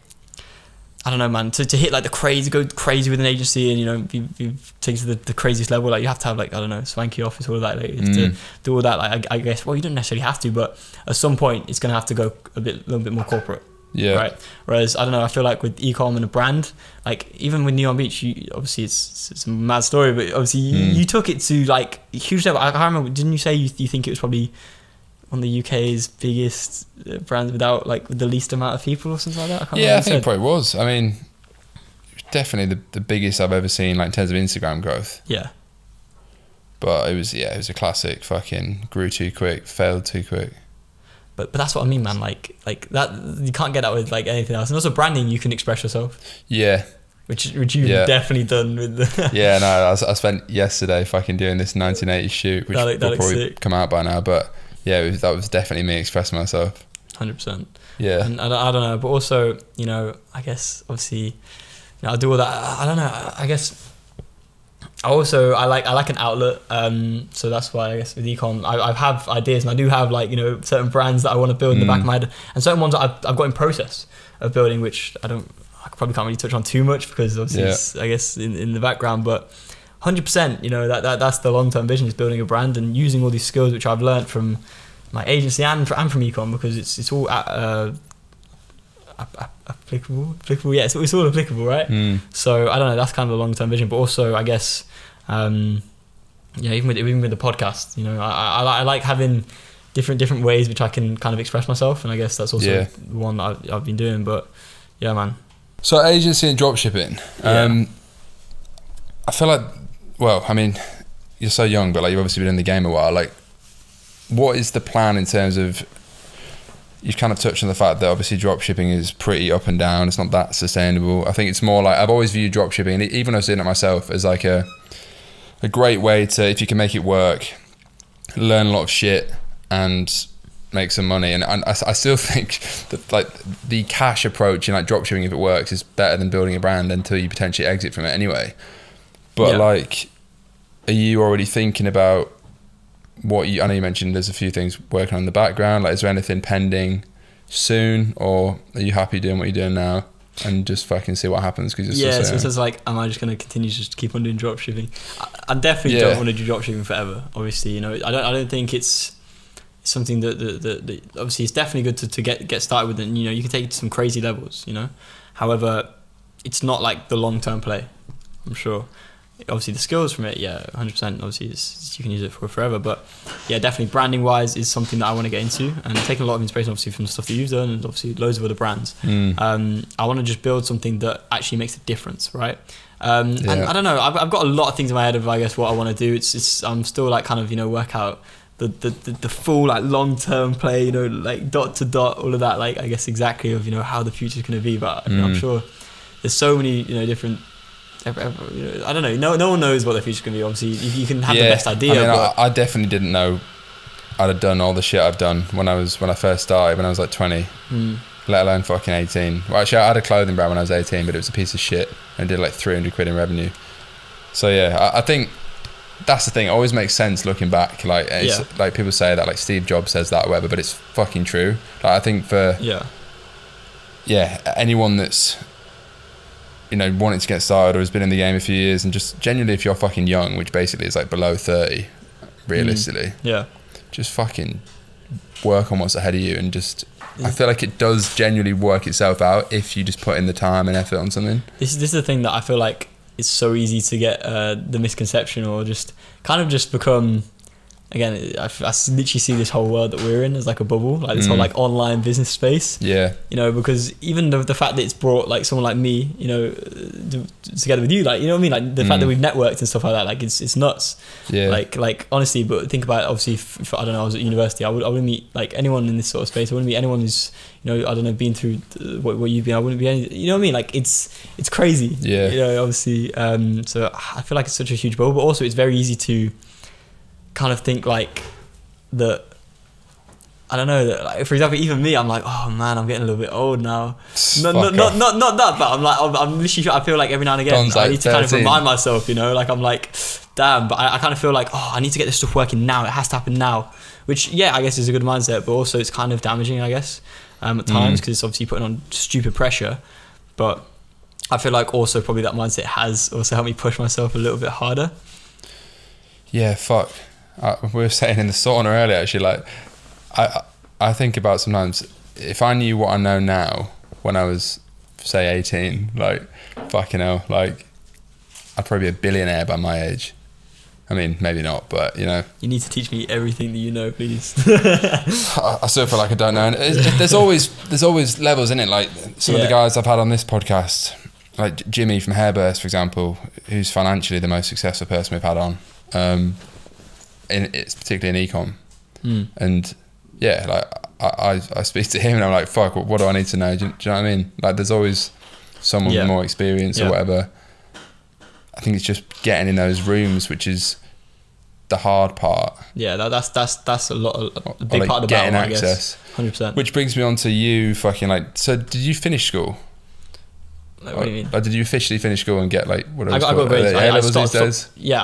I don't know, man, to hit like go crazy with an agency and, you know, be taken to the craziest level, like you have to have like, I don't know, swanky office, all of that, like, to do all that. Like I guess, well, you don't necessarily have to, but at some point it's gonna have to go a little bit more corporate. Yeah. Right. Whereas I don't know, I feel like with e-com and a brand, like even with Neon Beach, you obviously it's a mad story, but obviously you took it to like a huge level. I can't remember. Didn't you say you think it was probably one of the UK's biggest brands without like the least amount of people or something like that? I think it probably was. I mean, definitely the biggest I've ever seen, like in terms of Instagram growth. Yeah. But it was a classic. Fucking grew too quick, failed too quick. But that's what I mean, man. Like that, you can't get that with like anything else. And also branding, you can express yourself. Yeah. Which you've definitely done with the yeah, no, I spent yesterday fucking doing this 1980s shoot, which will probably come out by now, but yeah, that was definitely me expressing myself. 100%. Yeah. And I don't know, but also, you know, I guess obviously, you know, I do all that. I don't know. I guess I like an outlet. So that's why I guess with ecom, I have ideas, and I do have like, you know, certain brands that I want to build in the back of my head, and certain ones that I've got in process of building, which I probably can't really touch on too much because obviously it's, I guess, in the background, but 100%, you know, that's the long-term vision, is building a brand and using all these skills which I've learned from my agency and from ecom, because it's all applicable. Yeah, it's all applicable, right? So I don't know, that's kind of the long-term vision, but also I guess, even with the podcast, you know, I like having different ways which I can kind of express myself, and I guess that's also the one that I've been doing. But yeah, man. So agency and dropshipping. I feel like, well, I mean, you're so young, but like you've obviously been in the game a while. Like, what is the plan in terms of? You've kind of touched on the fact that obviously dropshipping is pretty up and down. It's not that sustainable. I think it's more like, I've always viewed dropshipping, and even though I was doing it myself, as like a great way to, if you can make it work, learn a lot of shit and make some money. And I still think that like the cash approach in like dropshipping, if it works, is better than building a brand until you potentially exit from it anyway. But like, are you already thinking about what I know you mentioned there's a few things working on in the background, like is there anything pending soon, or are you happy doing what you're doing now and just fucking see what happens? Because so it's like, am I just going to continue to just keep on doing dropshipping? I definitely don't want to do dropshipping forever, obviously, you know. I don't think it's something that obviously it's definitely good to get started with, and you know, you can take it to some crazy levels, you know. However, it's not like the long-term play, I'm sure. obviously the skills from it, 100%. Obviously, you can use it for forever. But yeah, definitely branding wise is something that I want to get into, and taking a lot of inspiration obviously from the stuff that you've done, and obviously loads of other brands. I want to just build something that actually makes a difference, right? And I don't know, I've got a lot of things in my head of, I guess, what I want to do. I'm still like kind of, you know, work out the full like long-term play, you know, like dot to dot, all of that, like I guess exactly of, you know, how the future's going to be. But I'm sure there's so many, you know, different, you know, I don't know, no one knows what the future's going to be. Obviously you can have the best idea. I mean, I definitely didn't know I'd have done all the shit I've done when I first started, when I was like 20, let alone fucking 18. Well, actually I had a clothing brand when I was 18, but it was a piece of shit and did like 300 quid in revenue. So yeah, I think that's the thing. It always makes sense looking back. Like, it's, like people say that, like Steve Jobs says that or whatever, but it's fucking true. Like, I think for anyone that's, you know, wanting to get started or has been in the game a few years, and just genuinely, if you're fucking young, which basically is like below 30, realistically, just fucking work on what's ahead of you, and just I feel like it does genuinely work itself out if you just put in the time and effort on something. This is the thing that I feel like it's so easy to get the misconception, or just kind of just become, again, I literally see this whole world that we're in as like a bubble, like this whole like online business space. Yeah. You know, because even the fact that it's brought like someone like me, you know, together with you, like, you know what I mean? Like the fact that we've networked and stuff like that, like it's nuts. Yeah. Like honestly, but think about it, obviously, if I don't know, I was at university, I wouldn't meet like anyone in this sort of space. I wouldn't meet anyone who's, you know, I don't know, been through what you've been. I wouldn't be any, you know what I mean? Like it's crazy. Yeah. You know, obviously. So I feel like it's such a huge bubble, but also it's very easy to kind of think like that, I don't know, that like, for example, even me, I'm like, oh man, I'm getting a little bit old now. Not that, but I'm like, I'm literally, I feel like every now and again I need to kind of remind myself, you know, like I'm like, damn, but I kind of feel like, oh, I need to get this stuff working now. It has to happen now, which I guess is a good mindset, but also it's kind of damaging, I guess, at times, because it's obviously putting on stupid pressure. But I feel like also probably that mindset has also helped me push myself a little bit harder. Yeah, fuck. We were saying in the sauna earlier, actually, like I think about sometimes, if I knew what I know now when I was, say, 18, like, fucking hell, like, I'd probably be a billionaire by my age. I mean, maybe not, but, you know. You need to teach me everything that you know, please. I still feel like I don't know. And there's always levels in it. Like, some of the guys I've had on this podcast, like Jimmy from Hairburst, for example, who's financially the most successful person we've had on. It's particularly in e-com, and yeah, like I speak to him and I'm like, fuck, what do I need to know? Do you know what I mean? Like, there's always someone with more experience or whatever. I think it's just getting in those rooms, which is the hard part. Yeah, that's a big like part of the getting battle, access. I guess. 100%. Which brings me on to you, fucking like. So, did you finish school? Like, what do you mean? Like, did you officially finish school and get like what? I got grades. A-levels these days? Yeah,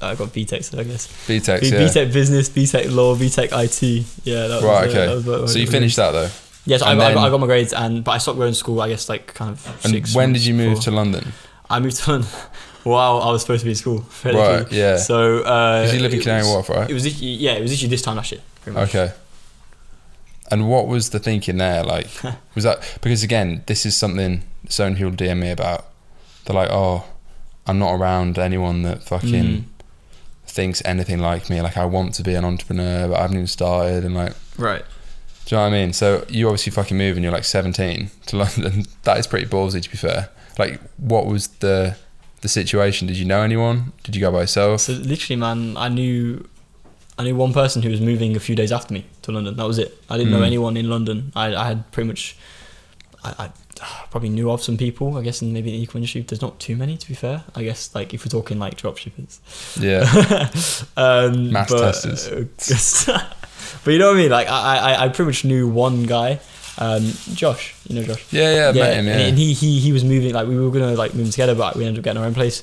I got BTEC, so I guess. BTEC, BTEC business, BTEC law, BTEC IT. Yeah, that was right. Okay. So you finished that though. Yes, I got my grades, but I stopped going to school, I guess, like kind of 6 months. When did you move to London? I moved to London while I was supposed to be in school. Right. Yeah. So because you live in Canary Wharf, right? It was literally this time last year. Pretty much. Okay. And what was the thinking there? Like, was that because again, this is something so many people DM me about. They're like, oh, I'm not around anyone that fucking thinks anything like me. Like, I want to be an entrepreneur, but I haven't even started. And like, right. Do you know what I mean? So you obviously fucking move and you're like 17 to London. That is pretty ballsy, to be fair. Like, what was the situation? Did you know anyone? Did you go by yourself? So literally, man, I knew one person who was moving a few days after me to London. That was it. I didn't know anyone in London. I had pretty much, I probably knew of some people, I guess, in maybe the eco industry. There's not too many, to be fair. I guess, like, if we're talking like dropshippers. Yeah. Mass testers. But you know what I mean? Like, I pretty much knew one guy, Josh. You know Josh? Yeah, I met him, yeah. And he was moving, like, we were gonna like move together, but we ended up getting our own place.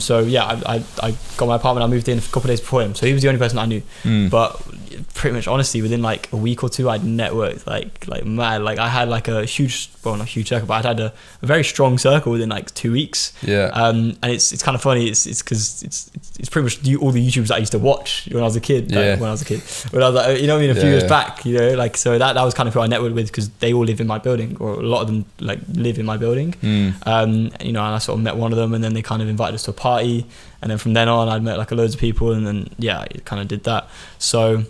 So yeah, I got my apartment. I moved in a couple of days before him, so he was the only person I knew. But pretty much honestly within like a week or two I'd networked like mad. Like I had like a huge, well not huge circle, but I'd had a very strong circle within like 2 weeks. And it's kind of funny, it's because it's pretty much all the YouTubers that I used to watch when I was a kid. When I was like, you know what I mean, a few years back, you know, like, so that was kind of who I networked with, because they all live in my building, or a lot of them like live in my building. You know, and I sort of met one of them, and then they kind of invited us to a party, and then from then on I'd met like loads of people, and then it kind of did that. So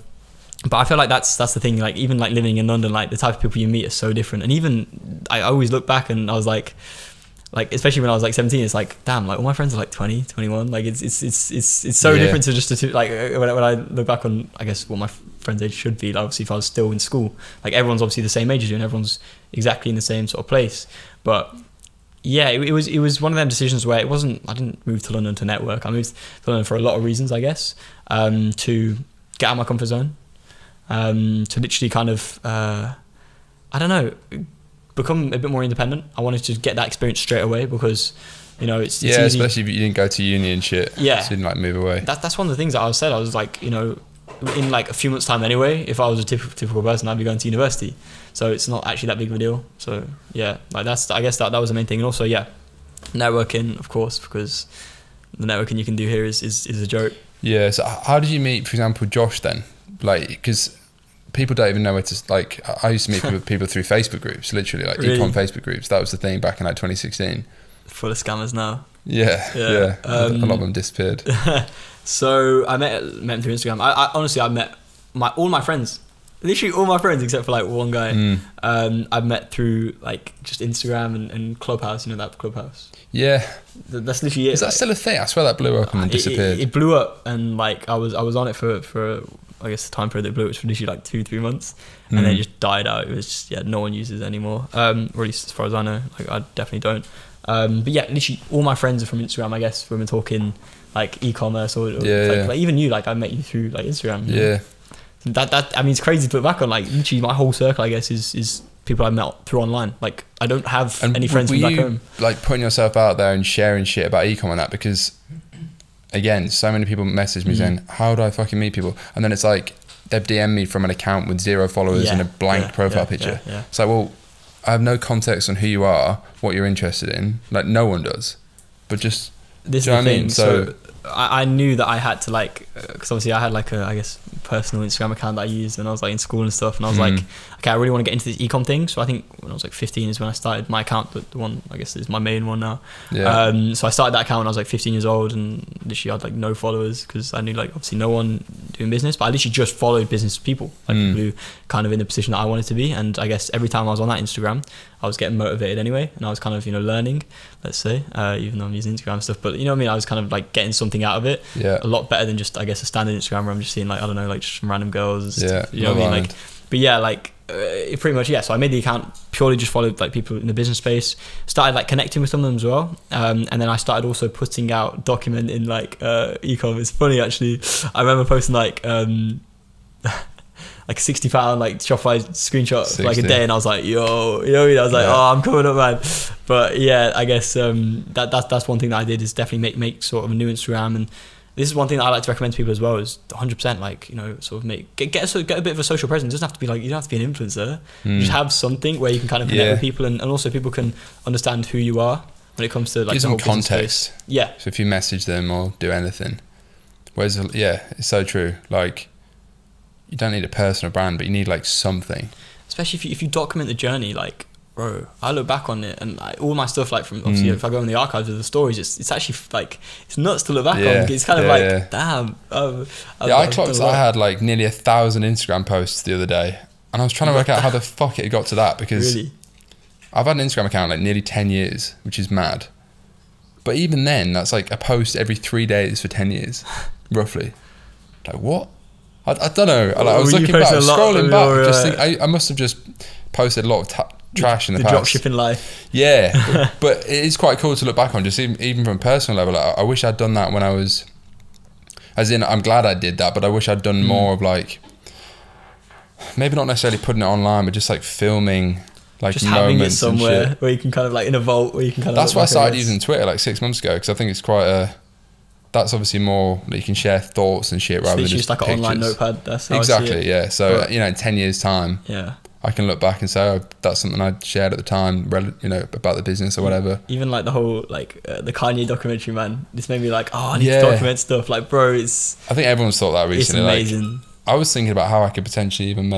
but I feel like that's the thing, like even like living in London, like the type of people you meet are so different. And even I always look back and I was like especially when I was like 17, it's like, damn, like all my friends are like 20, 21. Like it's so different to just like when I look back on, I guess, what my friends' age should be. Like obviously if I was still in school, like everyone's obviously the same age as you and everyone's exactly in the same sort of place. But yeah, it was one of them decisions where it wasn't, I didn't move to London to network. I moved to London for a lot of reasons, I guess, to get out of my comfort zone. To literally kind of, I don't know, become a bit more independent. I wanted to get that experience straight away, because, you know, it's easy. Especially if you didn't go to uni and shit. Yeah. So you didn't like move away. That's one of the things that I said. I was like, you know, in like a few months' time anyway, if I was a typical person, I'd be going to university. So it's not actually that big of a deal. So yeah, like I guess that was the main thing. And also, networking, of course, because the networking you can do here is a joke. Yeah. So how did you meet, for example, Josh then? Like, because people don't even know where to, like, I used to meet people through Facebook groups, literally, like really? ecom Facebook groups. That was the thing back in like 2016. Full of scammers now. Yeah. A lot of them disappeared. So I met him through Instagram. I honestly, I met all my friends, literally all my friends except for like one guy. I met through like just Instagram and Clubhouse, you know, that Clubhouse. Yeah. That's literally it. Is that still a thing? I swear that blew up and then disappeared. It blew up, and like I was on it for I guess the time period that blew, which was literally like 2-3 months, and then it just died out. It was just, no one uses it anymore, or at least as far as I know. Like I definitely don't. But yeah, literally all my friends are from Instagram, I guess, when we're talking like e-commerce or like even you, like I met you through like Instagram. Yeah. That I mean, it's crazy to look back on. Like literally my whole circle, I guess, is people I met through online. Like I don't have any friends from back home. Like putting yourself out there and sharing shit about e-com and that, because again, so many people message me saying, how do I fucking meet people? And then it's like they've DM'd me from an account with 0 followers and a blank profile picture. It's like, well, I have no context on who you are, what you're interested in. Like no one does. But just, this is the thing. So I knew that I had to like, because obviously I had like a, I guess, personal Instagram account that I used when I was like in school and stuff, and I was like, okay, I really want to get into this ecom thing. So I think when I was like 15 is when I started my account, the one I guess is my main one now. So I started that account when I was like 15 years old, and literally I had like no followers, because I knew like obviously no one doing business, but I literally just followed business people, like people who kind of in the position that I wanted to be. And I guess every time I was on that Instagram, I was getting motivated anyway, and I was kind of, you know, learning, let's say, even though I'm using Instagram and stuff, but you know what I mean, I was kind of like getting something out of it, a lot better than just, I guess, a standard Instagram where I'm just seeing like, I don't know, like just some random girls, you know what I mean, like, but yeah, like it pretty much, so I made the account, purely just followed like people in the business space, started like connecting with some of them as well, and then I started also putting out, documenting like e-com. It's funny actually, I remember posting like like £60 like Shopify screenshot for like a day, and I was like, yo, you know what I mean? I was like, oh, I'm coming up, man. But yeah, I guess that's one thing that I did, is definitely make sort of a new Instagram. And this is one thing that I like to recommend to people as well, is 100% like, you know, sort of get a bit of a social presence. It doesn't have to be like, you don't have to be an influencer. Just have something where you can kind of connect with people, and also people can understand who you are when it comes to like the whole context. Yeah. So if you message them or do anything, whereas it's so true. Like, you don't need a personal brand, but you need like something. Especially if you document the journey, like, bro, I look back on it, and like, all my stuff, like from obviously if I go in the archives of the stories, it's actually like, it's nuts to look back on. It's kind of like, damn. I clocked I had like nearly 1,000 Instagram posts the other day, and I was trying to work out how the fuck it got to that, because I've had an Instagram account like nearly 10 years, which is mad. But even then, that's like a post every 3 days for 10 years, roughly. Like, what? I don't know. I was looking back, scrolling back. I must have just posted a lot of trash in the past. The dropshipping life. Yeah, but it is quite cool to look back on, just even from a personal level. Like, I wish I'd done that when I was, as in, I'm glad I did that, but I wish I'd done more of like, maybe not necessarily putting it online, but just like filming like just having it moments somewhere and shit. Where you can kind of like in a vault where you can kind of. That's why I started using Twitter like 6 months ago, because I think it's quite that's obviously more that you can share thoughts and shit rather than just like an online notepad. That's how exactly, I see it. yeah. So in 10 years time, yeah, I can look back and say, oh, that's something I shared at the time, about the business or whatever. Even like the whole the Kanye documentary, man. This made me like, oh, I need to document stuff. Like, bro, I think everyone's thought that recently. It's amazing. Like, I was thinking about how I could potentially even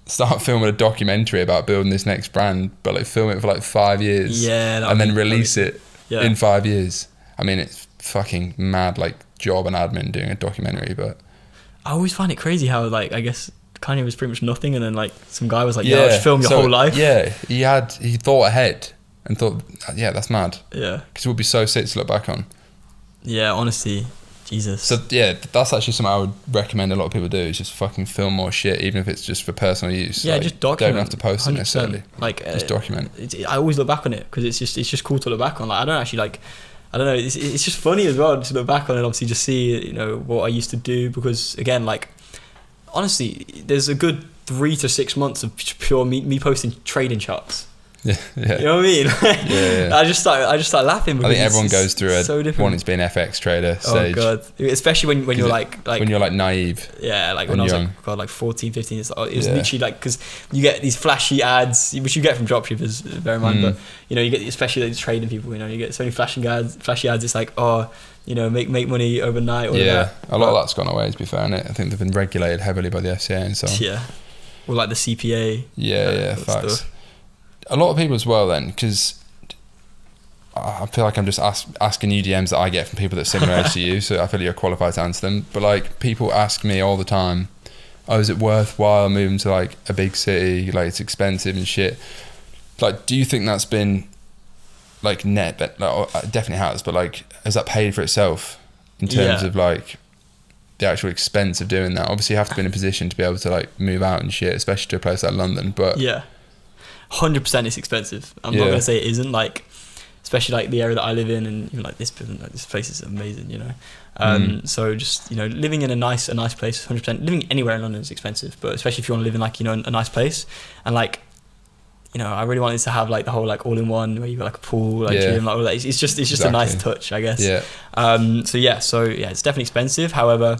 start filming a documentary about building this next brand, but like film it for like 5 years, and then release it in 5 years. I mean, it's fucking mad, like job and admin doing a documentary, but I always find it crazy how like I guess Kanye was pretty much nothing, and then like some guy was like, yeah, just film your whole life. Yeah, he thought ahead and thought, yeah, that's mad. Yeah, because it would be so sick to look back on. Yeah, honestly, Jesus. So yeah, that's actually something I would recommend a lot of people do, is just fucking film more shit, even if it's just for personal use. Yeah, like, just document. Don't have to post it necessarily. Like just document. I always look back on it because it's just cool to look back on. Like I don't actually like. I don't know, it's just funny as well to look back on it and obviously just see, what I used to do, because again, like, honestly, there's a good 3 to 6 months of pure me posting trading charts. Yeah. You know what I mean? Yeah. I just start laughing because I think everyone goes through wanting to be an FX trader stage. Oh god, especially when you're like when you're like naive. Yeah, like when I was like 14, 15, it was literally like, because you get these flashy ads, which you get from dropshippers, bear in mind, but you get, especially these trading people, you get so many flashy ads. It's like, oh, make money overnight. Yeah, a lot of that's gone away, to be fair, innit? I think they've been regulated heavily by the FCA and so on. Yeah, or like the CPA. Yeah, facts. Stuff. A lot of people as well then, because I feel like I'm just asking you DMs that I get from people that are similar age to you, so I feel like you're qualified to answer them. But like, people ask me all the time, oh, is it worthwhile moving to like a big city? Like, it's expensive and shit. Like, do you think that's been like net? But like, it definitely has. But like, has that paid for itself in terms of like the actual expense of doing that? Obviously, you have to be in a position to be able to like move out and shit, especially to a place like London. But yeah. 100% it's expensive. I'm not gonna say it isn't, like, especially like the area that I live in, and even like this place is amazing, so just living in a nice place, 100%. Living anywhere in London is expensive, but especially if you want to live in like a nice place, and like I really wanted to have like the whole like all in one where you got like a pool, like gym, like all that. It's just exactly. A nice touch, I guess. So it's definitely expensive. However,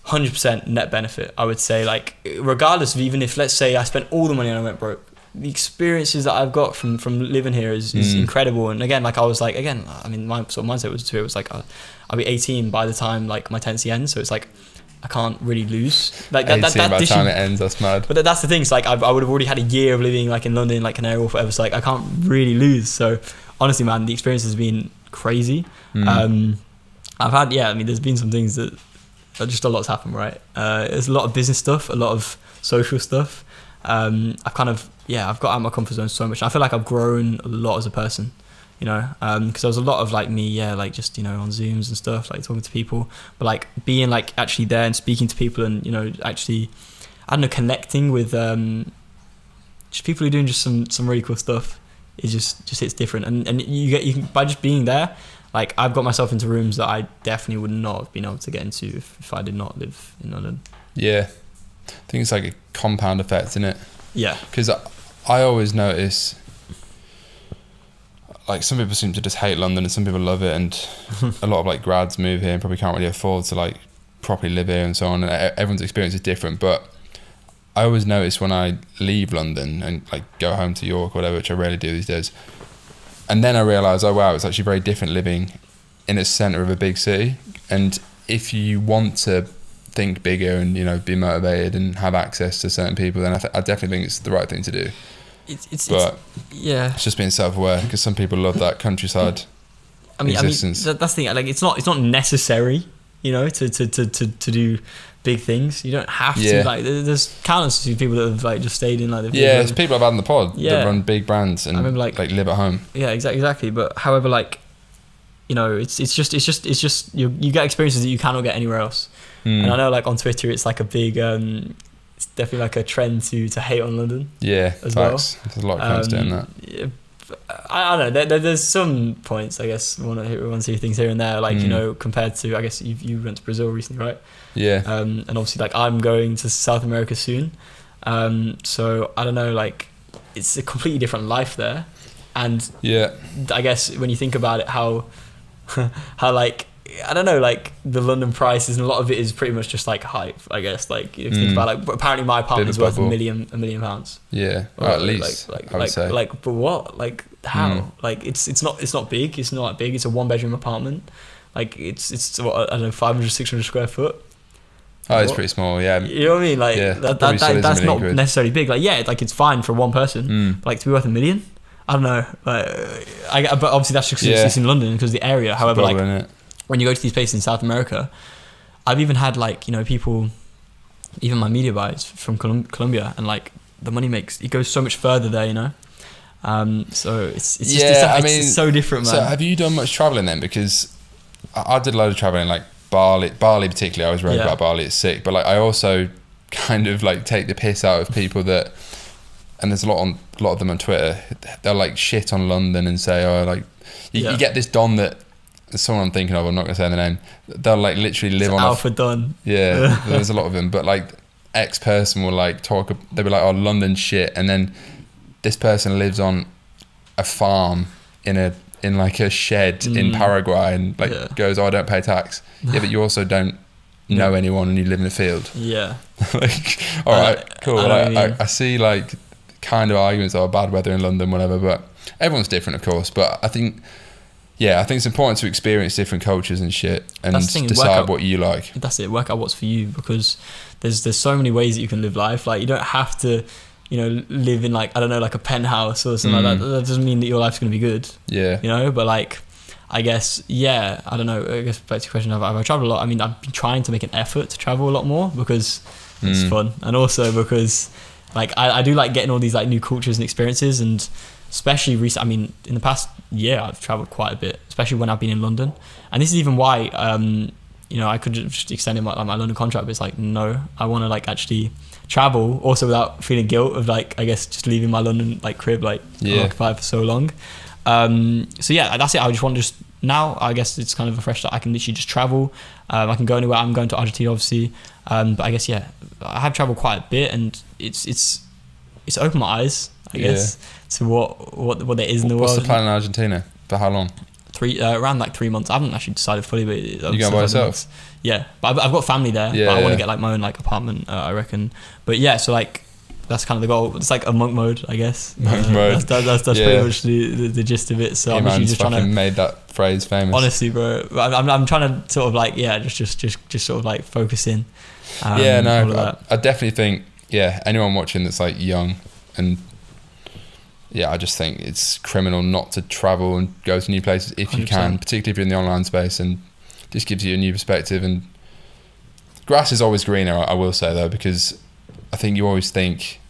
100% net benefit, I would say. Like, regardless of, even if, let's say I spent all the money and I went broke, the experiences that I've got from living here is incredible. And again, like I was like, I mean, my sort of mindset was like, I'll be 18 by the time like my tenancy ends, so it's like I can't really lose. Like that by the time it ends, that's mad. But that's the thing. It's like I would have already had a year of living like in London, like Canary Wharf, whatever. So like I can't really lose. So honestly, man, the experience has been crazy. I've had there's been some things that just a lot's happened, right? There's a lot of business stuff, a lot of social stuff. I've got out of my comfort zone so much. I feel like I've grown a lot as a person, because there was a lot of like me, like just, on Zooms and stuff, like talking to people, but like being like actually there and speaking to people and, actually, I don't know, connecting with just people who are doing just some really cool stuff. It just hits different. And you can, by just being there, like I've got myself into rooms that I definitely would not have been able to get into if I did not live in London. Yeah. I think it's like a compound effect, isn't it? Yeah. Because I always notice, like, some people seem to just hate London and some people love it, and a lot of like grads move here and probably can't really afford to like properly live here and so on, and everyone's experience is different. But I always notice when I leave London and like go home to York or whatever, which I rarely do these days, and then I realise, oh wow, it's actually very different living in the centre of a big city. And if you want to think bigger and be motivated and have access to certain people, then I definitely think it's the right thing to do. It's just being self-aware, because some people love that countryside existence. That's the thing. Like, it's not necessary, to do big things. You don't have to. Like, there's countless people that have like just stayed in like. There's people I've had in the pod that run big brands and remember, like live at home. Yeah, exactly. But however, like, it's just you get experiences that you cannot get anywhere else. And I know, like, on Twitter, it's like a big, it's definitely like a trend to hate on London. Yeah, as facts. Well. There's a lot of cunts doing that. Yeah, I don't know. There's some points, I guess, one or two things here and there, like, compared to, I guess you went to Brazil recently, right? Yeah. And obviously, like, I'm going to South America soon. So I don't know, like, it's a completely different life there. And I guess when you think about it, how like I don't know, like the London prices, and a lot of it is pretty much just like hype, I guess. Like if you think about like, but apparently my apartment is worth £1 million. Yeah, or at least I would say. Like, but what? Like how? Like it's not big. It's not that big. It's a 1-bedroom apartment. Like it's what, I don't know, 500, 600 square foot. Oh, it's pretty small, yeah. You know what I mean? Like that's not necessarily big. Like like it's fine for one person. But, like to be worth $1 million, I don't know. But obviously that's just because it's in London because of the area. However, like when you go to these places in South America, I've even had like, you know, people, even my media buyers from Colombia, and like the money it goes so much further there, you know. So it's so different, man. So have you done much traveling then? Because I did a load of traveling, like Bali particularly. I was worried about Bali, it's sick, but like I also kind of like take the piss out of people that, and there's a lot of them on Twitter, they'll like shit on London and say, oh, like you get this Don that, someone I'm thinking of, I'm not gonna say the name, they'll like literally live on Alpha Don. Yeah, there's a lot of them, but like X person will like talk, they'll be like, oh, London shit, and then this person lives on a farm in like a shed in Paraguay and like goes, oh, I don't pay tax. Yeah, but you also don't know anyone and you live in a field. Yeah. Like, all right, cool. I see like kind of arguments of bad weather in London, whatever, but everyone's different, of course. But I think it's important to experience different cultures and shit and decide what you like. That's it. Work out what's for you, because there's so many ways that you can live life. Like you don't have to, you know, live in like, I don't know, like a penthouse or something like that. That doesn't mean that your life's going to be good. Yeah. You know, but like, I guess, I don't know. I guess back to your question, have I traveled a lot? I mean, I've been trying to make an effort to travel a lot more because it's fun. And also because like, I do like getting all these like new cultures and experiences, and especially recent, I mean, in the past year, I've traveled quite a bit, especially when I've been in London. And this is even why, you know, I could just extend my London contract, but it's like, no, I want to like actually travel also without feeling guilt of like, I guess, just leaving my London like crib like occupied for so long. So yeah, that's it. I just want to now, I guess it's kind of a fresh start. I can literally just travel. I can go anywhere. I'm going to Argentina, obviously. But I guess, I have traveled quite a bit, and it's opened my eyes, I guess, to what there is in the world. What's the plan in Argentina? For how long? Around like 3 months. I haven't actually decided fully, but you going by yourself? Yeah, but I've got family there. But I want to get like my own like apartment, I reckon. But so like that's kind of the goal. It's like a monk mode, I guess. Monk mode. That's pretty much the gist of it. So I'm actually just trying to made that phrase famous. Honestly, bro, I'm trying to sort of like just sort of like focus in. I definitely think anyone watching that's like young and. Yeah, I just think it's criminal not to travel and go to new places if 100%. You can, particularly if you're in the online space, and just gives you a new perspective. And grass is always greener, I will say though, because I think you always think,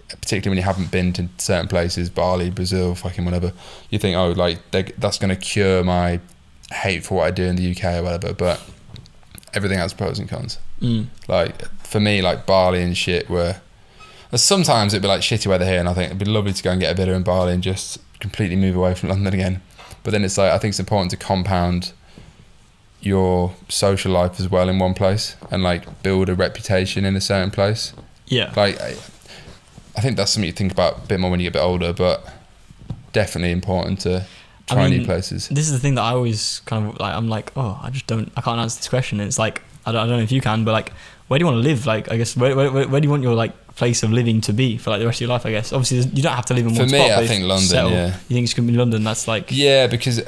particularly when you haven't been to certain places, Bali, Brazil, fucking whatever, you think, oh, like that's going to cure my hate for what I do in the UK or whatever. But everything has pros and cons. Like for me, like Bali and shit were. Sometimes it'd be like shitty weather here, and I think it'd be lovely to go and get a bit in Bali and just completely move away from London again. But then it's like, I think it's important to compound your social life as well in one place and like build a reputation in a certain place. Yeah. Like, I think that's something you think about a bit more when you get a bit older, but definitely important to try new places. This is the thing that I always kind of like, I'm like, oh, I can't answer this question. And it's like, I don't know if you can, but like, where do you want to live? Like, I guess, where do you want your like place of living to be for like the rest of your life? I guess obviously you don't have to live in one spot. For me, I think London. Yeah. You think it's gonna be London? That's like because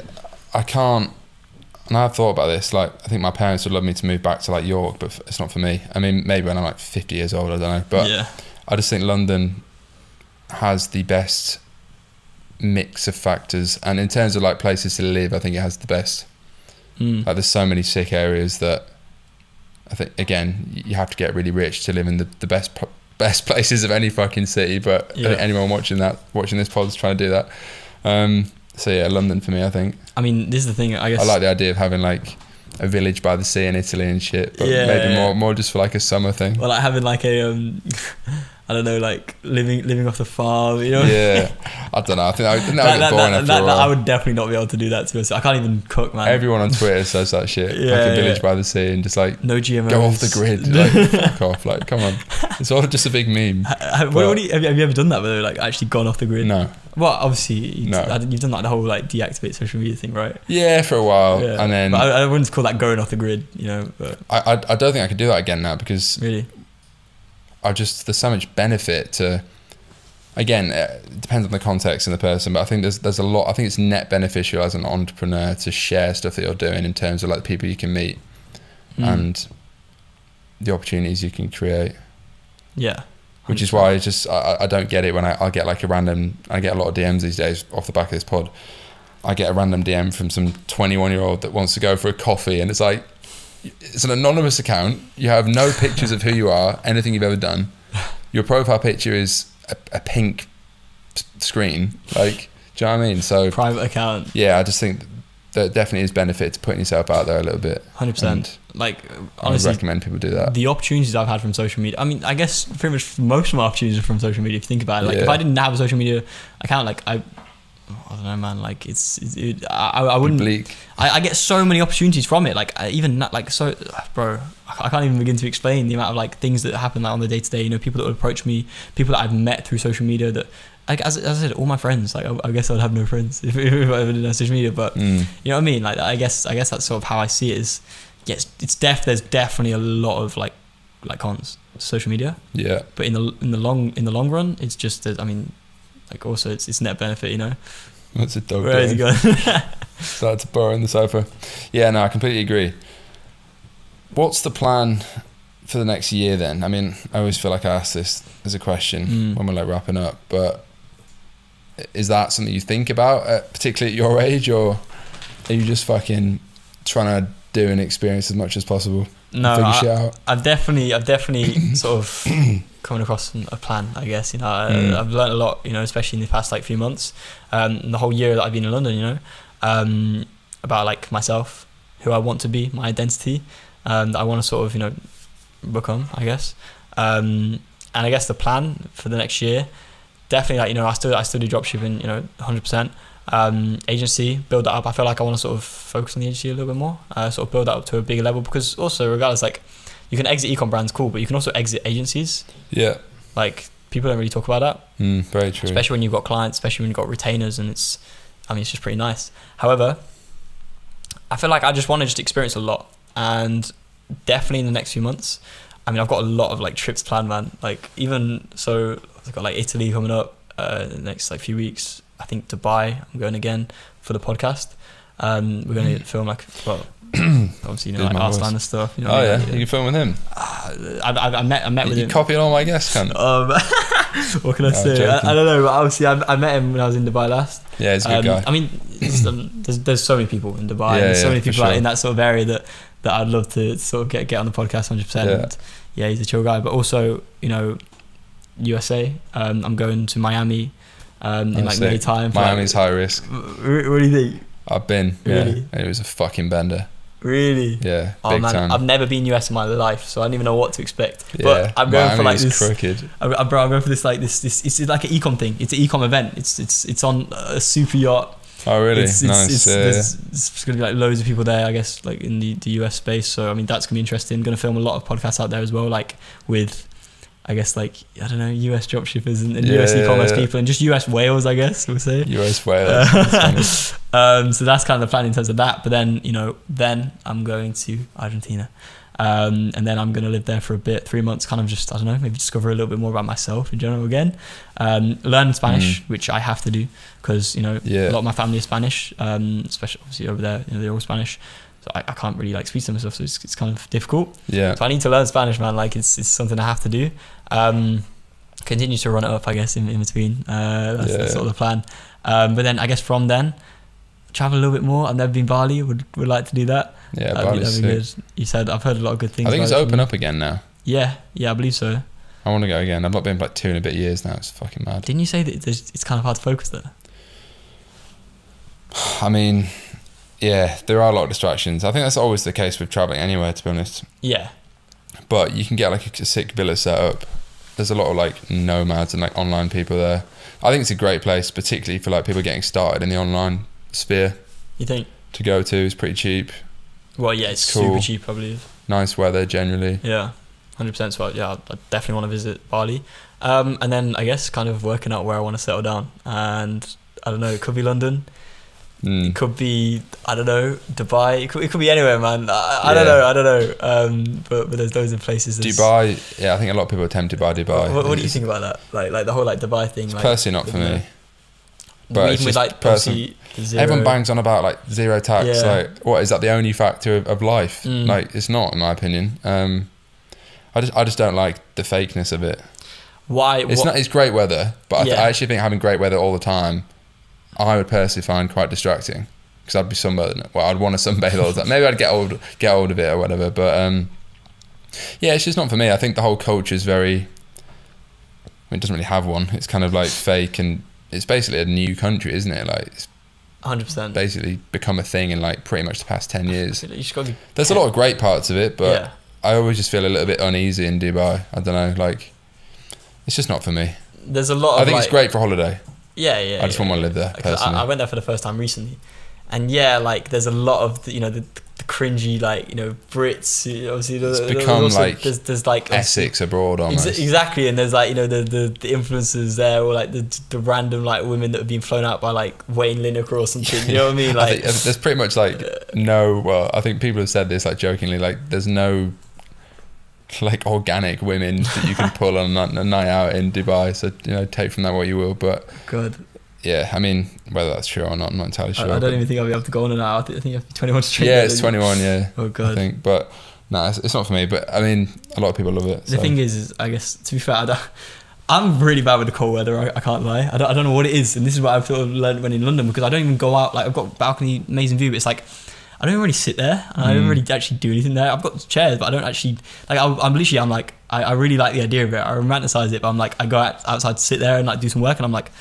I can't. And I've thought about this. Like, I think my parents would love me to move back to like York, but it's not for me. I mean, maybe when I'm like 50 years old, I don't know. But I just think London has the best mix of factors, and in terms of like places to live, I think it has the best. Like, there's so many sick areas that I think, again, you have to get really rich to live in the best places of any fucking city, but I think anyone watching this pod is trying to do that. So yeah, London for me, I think. I mean, this is the thing, I guess. I like the idea of having like a village by the sea in Italy and shit, but maybe more just for like a summer thing. Well, like having like a I don't know, like living off the farm, you know? Yeah, I don't know. I think that would get boring after a while. I would definitely not be able to do that, to be honest. I can't even cook, man. Everyone on Twitter says that shit. Like a village by the sea and just like no GMOs. Go off the grid. Like, fuck off. Like, come on. It's all just a big meme. have you ever done that? Where like actually gone off the grid? No. Well, obviously, you've done like the whole like deactivate social media thing, right? Yeah, for a while, and then but I wouldn't call that going off the grid, you know. But I don't think I could do that again now, because really, there's so much benefit to. Again, it depends on the context and the person, but I think there's a lot. I think it's net beneficial as an entrepreneur to share stuff that you're doing in terms of like the people you can meet and the opportunities you can create. Yeah. 100%. Which is why I don't get it when I get like I get a lot of DMs these days off the back of this pod. I get a random DM from some 21-year-old that wants to go for a coffee, and it's like, it's an anonymous account. You have no pictures of who you are, anything you've ever done. Your profile picture is a pink screen. Like, do you know what I mean? So private account. Yeah, I just think there definitely is benefit to putting yourself out there a little bit. 100%. Like, honestly, I would recommend people do that. The opportunities I've had from social media, I mean, I guess pretty much most of my opportunities are from social media, if you think about it. Like, if I didn't have a social media account, like, I don't know, man. Like, I wouldn't. Bleak. I get so many opportunities from it. Like, bro, I can't even begin to explain the amount of like things that happen like on the day to day. You know, people that would approach me, people that I've met through social media. That, like, as I said, all my friends. Like, I guess I would have no friends if I ever didn't have social media. But you know what I mean. Like, I guess that's sort of how I see it. Is yes, there's definitely a lot of like cons to social media. Yeah. But in the long run, it's just I mean. Like, also it's net benefit, you know. That's a dog. Where is he going? Started to burrow in the sofa. Yeah, no, I completely agree. What's the plan for the next year then? I mean, I always feel like I ask this as a question when we're like wrapping up, but is that something you think about, particularly at your age, or are you just fucking trying to do and experience as much as possible? No, I've definitely sort of coming across a plan, I guess. You know, I've learned a lot, you know, especially in the past like few months, the whole year that I've been in London, you know, about like myself, who I want to be, my identity, that I want to sort of, you know, become, I guess. And I guess the plan for the next year, definitely, like, you know, I still do dropshipping, you know, 100%. Agency, build that up. I feel like I want to sort of focus on the agency a little bit more, sort of build that up to a bigger level, because also, regardless, like, you can exit ecom brands, cool, but you can also exit agencies. Yeah. Like, people don't really talk about that. Very true. Especially when you've got clients, especially when you've got retainers, and it's just pretty nice. However, I feel like I just want to just experience a lot, and definitely in the next few months, I mean, I've got a lot of like trips planned, man. Like, even so, I've got like Italy coming up the next like few weeks. I think Dubai, I'm going again for the podcast. We're going to film like, well, obviously, you know, like Arslan and stuff. You know, oh yeah, you can film with him. I met with him. You copying all my guests, cunt. What can I say? I don't know, but obviously I met him when I was in Dubai last. Yeah, he's a good guy. I mean, there's so many people in Dubai. There's so many people like in that sort of area that I'd love to sort of get on the podcast 100%. And yeah, he's a chill guy. But also, you know, USA. I'm going to Miami. In like May time. Miami's high risk. What do you think? I've been. Really? Yeah, it was a fucking bender. Really? Yeah. Oh big man, time. I've never been US in my life, so I don't even know what to expect. Yeah, but I'm going for like this. Crooked. I'm going for this like this. It's like an ecom thing. It's an ecom event. It's on a super yacht. Oh really? Nice. There's gonna be like loads of people there, I guess, like in the US space. So I mean, that's gonna be interesting. Gonna film a lot of podcasts out there as well, like with, I guess, like, I don't know, US dropshippers and US e-commerce people, and just US whales, I guess we'll say. US whales. So that's kind of the plan in terms of that. But then, you know, I'm going to Argentina. And then I'm going to live there for a bit, 3 months, kind of just, I don't know, maybe discover a little bit more about myself in general again. Learn Spanish, which I have to do because, you know, a lot of my family is Spanish, especially obviously over there, you know, they're all Spanish. So I can't really like speak to them and stuff, so it's kind of difficult. Yeah. So I need to learn Spanish, man. Like it's something I have to do. Continue to run it up, I guess, in between. That's sort of the plan. But then I guess from then, travel a little bit more. I've never been Bali. Would like to do that. Yeah, Bali's good. You said I've heard a lot of good things. I think it's open up again now. Yeah, I believe so. I want to go again. I've not been for like 2 and a bit years now. It's fucking mad. Didn't you say that it's kind of hard to focus there? I mean, yeah, there are a lot of distractions. I think that's always the case with traveling anywhere, to be honest. Yeah. But you can get like a sick villa set up. There's a lot of like nomads and like online people there. I think it's a great place, particularly for like people getting started in the online sphere. You think? To go to is pretty cheap. Well, yeah, it's cool. Super cheap, I believe. Nice weather generally. Yeah. 100%. So yeah, I definitely want to visit Bali. And then I guess kind of working out where I want to settle down. And I don't know, it could be London. It could be, I don't know, Dubai. It could be anywhere, man. I don't know. But there's those in places. Dubai, yeah, I think a lot of people are tempted by Dubai. What do you think about that? Like the whole like Dubai thing. It's like, personally not for me. But even with like obviously zero. Everyone bangs on about like zero tax. Yeah. Like, what is that the only factor of life? Like, it's not, in my opinion. I just don't like the fakeness of it. Why? It's great weather, but Yeah. I actually think having great weather all the time, I would personally find quite distracting, because I'd be sunbathing. Well, I'd want to sunbathe all the time. Maybe I'd get old of it or whatever. But yeah, it's just not for me. I think the whole culture is very. I mean, it doesn't really have one. It's kind of like fake, and it's basically a new country, isn't it? Like, it's 100%. basically become a thing in like pretty much the past 10 years. You just gotta be There's a lot of great parts of it, but Yeah. I always just feel a little bit uneasy in Dubai. I don't know, like, it's just not for me. There's a lot of I think like, it's great for holiday. Yeah. I just want to live there, 'Cause personally. I went there for the first time recently, and yeah, like there's a lot of the cringy like Brits. Obviously, It's become also, like there's like Essex abroad almost. Exactly, and there's like the influencers there, or like the random like women that have been flown out by like Wayne Lineker or something. You know what I mean? I Like think there's pretty much like no. Well, I think people have said this like jokingly. Like, there's no like organic women that you can pull on a night out in Dubai. So take from that what you will. But God, yeah, I mean, whether that's true or not, I'm not entirely sure. I don't even think I'll be able to go on and out. I think you have to be 21 to train. Yeah, it's 21. Yeah. Oh God. I think, but no, it's not for me. But I mean, a lot of people love it. The thing is, I guess, to be fair, I'm really bad with the cold weather. I can't lie. I don't know what it is, and this is what I've sort of learned when in London, because I don't even go out. Like, I've got balcony, amazing view, but it's like I don't really sit there, and I don't really actually do anything there. I've got chairs, but I don't actually like. I'm like I really like the idea of it. I romanticize it, but I'm like I go outside to sit there and like do some work, and I'm like,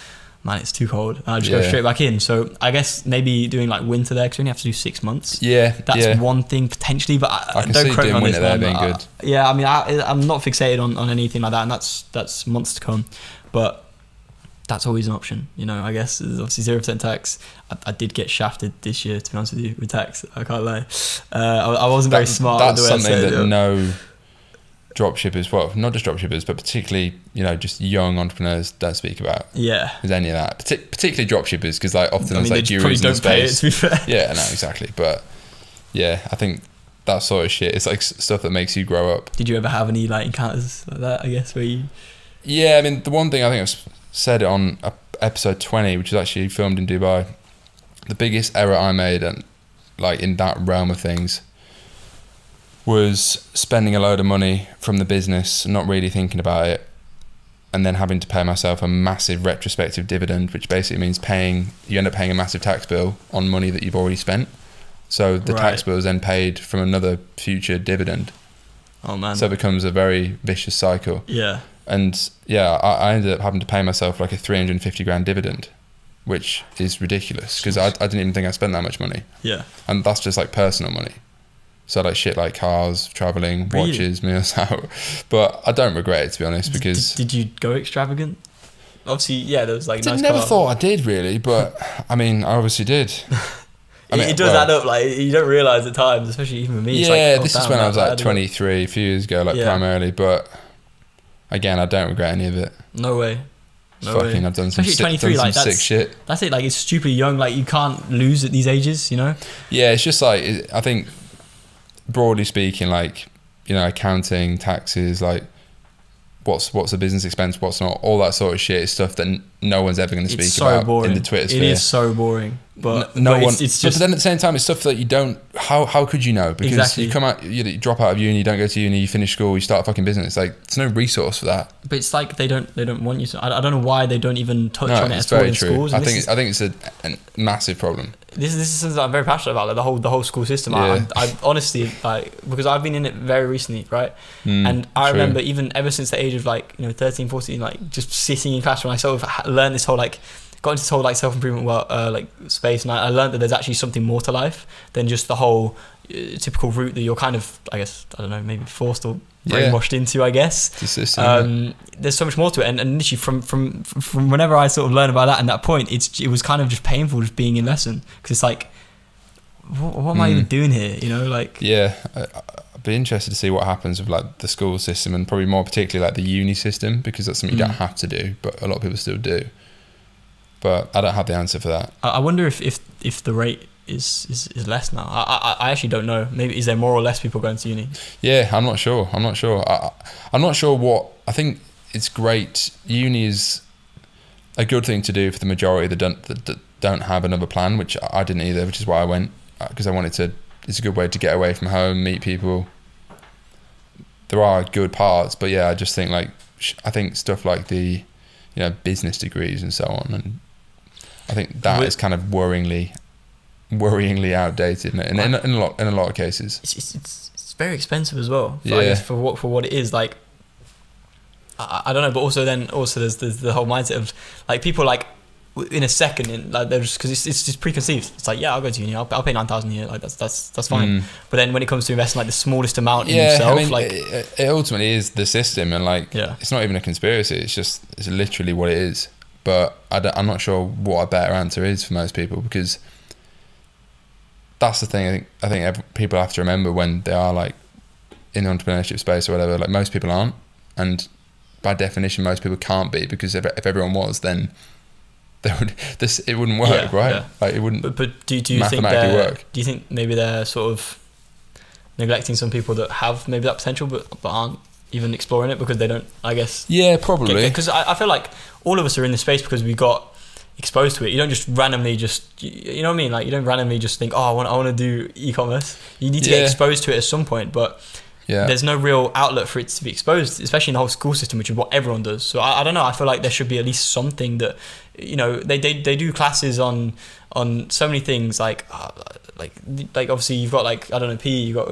man, it's too cold. And I just go straight back in. So I guess maybe doing like winter there, because you only have to do 6 months. Yeah, that's one thing potentially, but I can don't see quote me doing on winter this, there man. being good. Yeah, I mean, I'm not fixated on anything like that, and that's months to come. But that's always an option, I guess. There's obviously 0% tax. I did get shafted this year, to be honest with you, with tax. I can't lie. I wasn't very smart. That's with the way something I said that it. no dropshippers, well, not just dropshippers, but particularly, just young entrepreneurs don't speak about. Yeah. There's any of that. Particularly dropshippers, because like often there's like they juries probably in don't pay it, space. to be fair. Yeah, no, exactly. But yeah, I think that sort of shit, it's like stuff that makes you grow up. Did you ever have any like encounters like that, I guess, where you... Yeah, I mean, the one thing I think I've said it on episode 20, which is actually filmed in Dubai, the biggest error I made, and like in that realm of things, was spending a load of money from the business, not really thinking about it, and then having to pay myself a massive retrospective dividend, which basically means you end up paying a massive tax bill on money that you've already spent. So the tax bill is then paid from another future dividend. Oh man. So it becomes a very vicious cycle. Yeah. And yeah, I ended up having to pay myself like a 350 grand dividend, which is ridiculous, because I didn't even think I spent that much money. Yeah. And that's just like personal money. So like shit like cars, traveling, Really? watches, meals out. But I don't regret it, to be honest, because Did you go extravagant? Obviously, yeah, there was like I nice never car. thought I did really, but I mean, I obviously did. It does add up. Like, you don't realise at times, especially even with me. It's Yeah, like, this is damn, when I was that like added up. 23, a few years ago, like Yeah. primarily. But again, I don't regret any of it. No way. No Fucking, way. I've done some, Especially at sick, 23, done like, some sick that's- shit. That's it. Like, it's stupidly young. Like, you can't lose at these ages, Yeah, it's just like, I think, broadly speaking, like, accounting, taxes, like, what's a business expense, what's not, all that sort of shit is stuff that no one's ever going to speak It's so about boring. in the Twitter sphere. It is so boring. But no but one. It's but just. then at the same time, it's stuff that you don't. How could you know? Because Exactly. you come out, you drop out of uni, you don't go to uni, you finish school, you start a fucking business. Like, there's no resource for that. But it's like they don't want you to. I don't know why they don't even touch on it it's at all very in true. schools. I And think it's a massive problem. This is something that I'm very passionate about, like the whole school system. Yeah. I honestly, like, because I've been in it very recently, right? And I true. remember even ever since the age of 13, 14, like just sitting in class when I sort of learned this whole got into this whole self-improvement space, and I learned that there's actually something more to life than just the whole typical route that you're kind of, I guess, I don't know, maybe forced or brainwashed into, I guess. It's a system, There's so much more to it, and literally from whenever I sort of learned about that and that point, it was kind of just painful just being in lesson, because it's like, what am I even doing here? You know, like yeah. I'd be interested to see what happens with like the school system, and probably more particularly like the uni system, because that's something you don't have to do, but a lot of people still do. But I don't have the answer for that. I wonder if the rate is less now. I actually don't know. Maybe is there more or less people going to uni? Yeah, I'm not sure. I'm not sure what. I think it's great. Uni is a good thing to do for the majority that don't have another plan, which I didn't either, which is why I went, because I wanted to. It's a good way to get away from home, meet people. There are good parts, but yeah, I just think like I think stuff like the, business degrees and so on, and I think that is kind of worryingly outdated in a lot of cases. It's very expensive as well. Yeah. I guess for what it is, like I don't know, but also there's the whole mindset of like people like in a second, in like they're just, because it's just preconceived. It's like, yeah, I'll go to uni, I'll pay 9,000 a year, like that's fine. But then when it comes to investing like the smallest amount in yourself, I mean, like it ultimately is the system, and like it's not even a conspiracy. It's literally what it is. But I'm not sure what a better answer is for most people, because that's the thing. I think people have to remember when they are like in the entrepreneurship space or whatever. Like most people aren't, and by definition, most people can't be, because if everyone was, then it wouldn't work, right? Yeah. Like it wouldn't. But do you think work? Do you think maybe they're sort of neglecting some people that have maybe that potential, but aren't even exploring it because they don't? I guess. Yeah, probably. Because I feel like all of us are in this space because we got exposed to it. You don't just randomly you know what I mean? Like you don't randomly just think, oh, I want to do e-commerce. You need to get exposed to it at some point, but. Yeah. There's no real outlet for it to be exposed, especially in the whole school system, which is what everyone does. So I don't know. I feel like there should be at least something that, they do classes on so many things, like obviously you've got like, I don't know, PE, you got